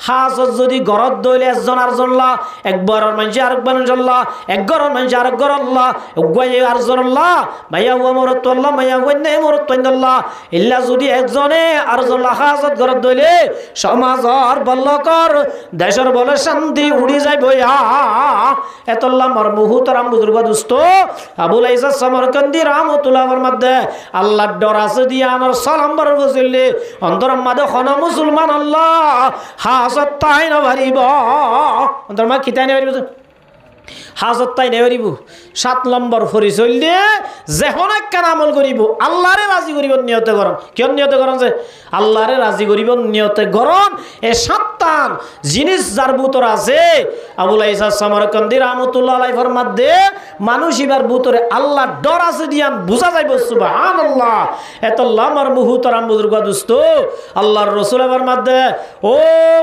হাজত যদি ঘরত দইলে একজন আরজনলা এক ঘরের মানুষ আরেকবার জল্লা এক ঘরের মানুষ আরেক ঘর আল্লাহ উগাই আরজনল্লাহ ভাইয়া হুয়া মরত আল্লাহ মাইয়া হুয়াই মরত আল্লাহ ইল্লা যদি একজনে আরজনলা হাজত ঘরত দইলে সমাজর বালকর দেশের বলে শান্তি উড়ি যাই বইয়া। এতল্লা মর মুহুতরাম বুজুর্গ দুস্ত আবুল আইসা সমরকন্দি রাহমাতুল্লাহর মধ্যে আল্লাহর ডর আছে দিয়া আমার সালাম বর বসিলে অন্তর মাদে খন মুসলমান আল্লাহ হাজত তাই না ভারিব অন্তর মা কিতাই না ভারিব হাজত তাই নেওয়ারিব। 7 নম্বর পরিচয় দিয়ে যেখন একখান আমল করিব আল্লাহরে রাজি করিব নিয়তে করন। কিয় নিয়তে করন যে আল্লাহরে রাজি করিব নিয়তে করন। এ 7টা জিনিস যার ভিতর আছে আবুল আইসা সমরকন্দি রাহমাতুল্লাহ আলাইহির মধ্যে মানুষ ইবার ভিতরে আল্লাহর ডর আছে দিয়ান বুঝা যাইব। সুবহানাল্লাহ। এতল্লাহ আমার মুহতারাম বুজুর্গ দোস্ত আল্লাহর রাসূল এর মধ্যে ও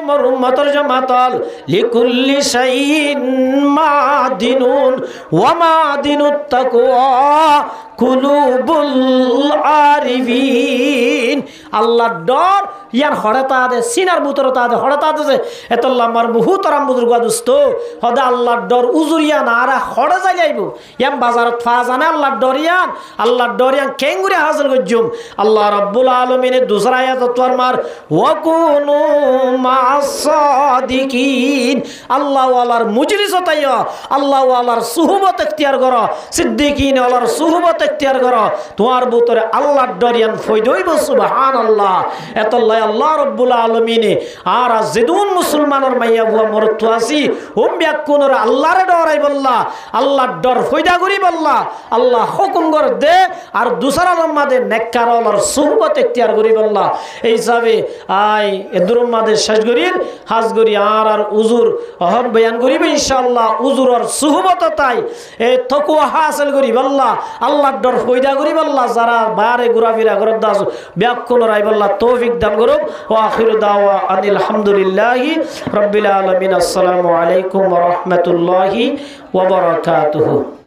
মোর উম্মতের জামাতল লিকুল্লি শাইইন মাদিনুন ওয়া মাদিনুত তাকওয়া কুলুবুল আরিফিন। আল্লাহর ডর ইয়ার হড়তা দে সিনার ভিতরে তা দে হড়তা দে এতল্লাহ আমার মুহতারাম বুজুর্গ দোস্ত হদা আল্লাহর ডর উজুরিয়া না আর হড়ে যাই যাইব ইয়াম বাজারত ফা জানে আল্লাহর ডর ইয়ান কেঙ্গুরে হাসিল গজ্জুম। আল্লাহ রাব্বুল আলামিনের দুসরা আয়াত ফরমার ওয়া কুনু মাসাদিকিন। আল্লাহ ওয়ালার মুজলিস তাইয়া আল্লাহ ওয়ালার সুহবত ইখতিয়ার করো সিদ্দিকিন ওয়ালার সুহবত ইখতিয়ার করো তোমার ভিতরে আল্লাহর ডর ইয়ান ফয়দা হইব। সুবহানাল্লাহ। এতল্লাহ আল্লাহ রাব্বুল আলামিনে আর যেদুন মুসলমানের মাইয়া বুয়া মরত আসি ওম ব্যাকুনর আল্লাহরে ডরাই বললা আল্লাহর ডর ফয়দা করি বললা আল্লাহ হুকুম করে দে আর দুসরা লম্মাদে নেককার ওয়ালার সুহবত ইখতিয়ার করি বললা। এই হিসাবে আই এদুর মাদে শেষ করির হাজ করি আর উজুর অহন বয়ান করিব ইনশাআল্লাহ। উজুর আর সুহবত তাই এই তাকওয়া হাসিল করি বললা আল্লাহর ডর ফয়দা করি বললা। যারা বারে ঘোরাফেরা করে দাস ব্যাকুন রাই বললা তৌফিক দান করুক। ওয়া আখিরু দাওয়া আনিল হামদুলিল্লাহি রাব্বিল আলামিন। আসসালামু আলাইকুম ওয়া রাহমাতুল্লাহি ওয়া বারাকাতুহু।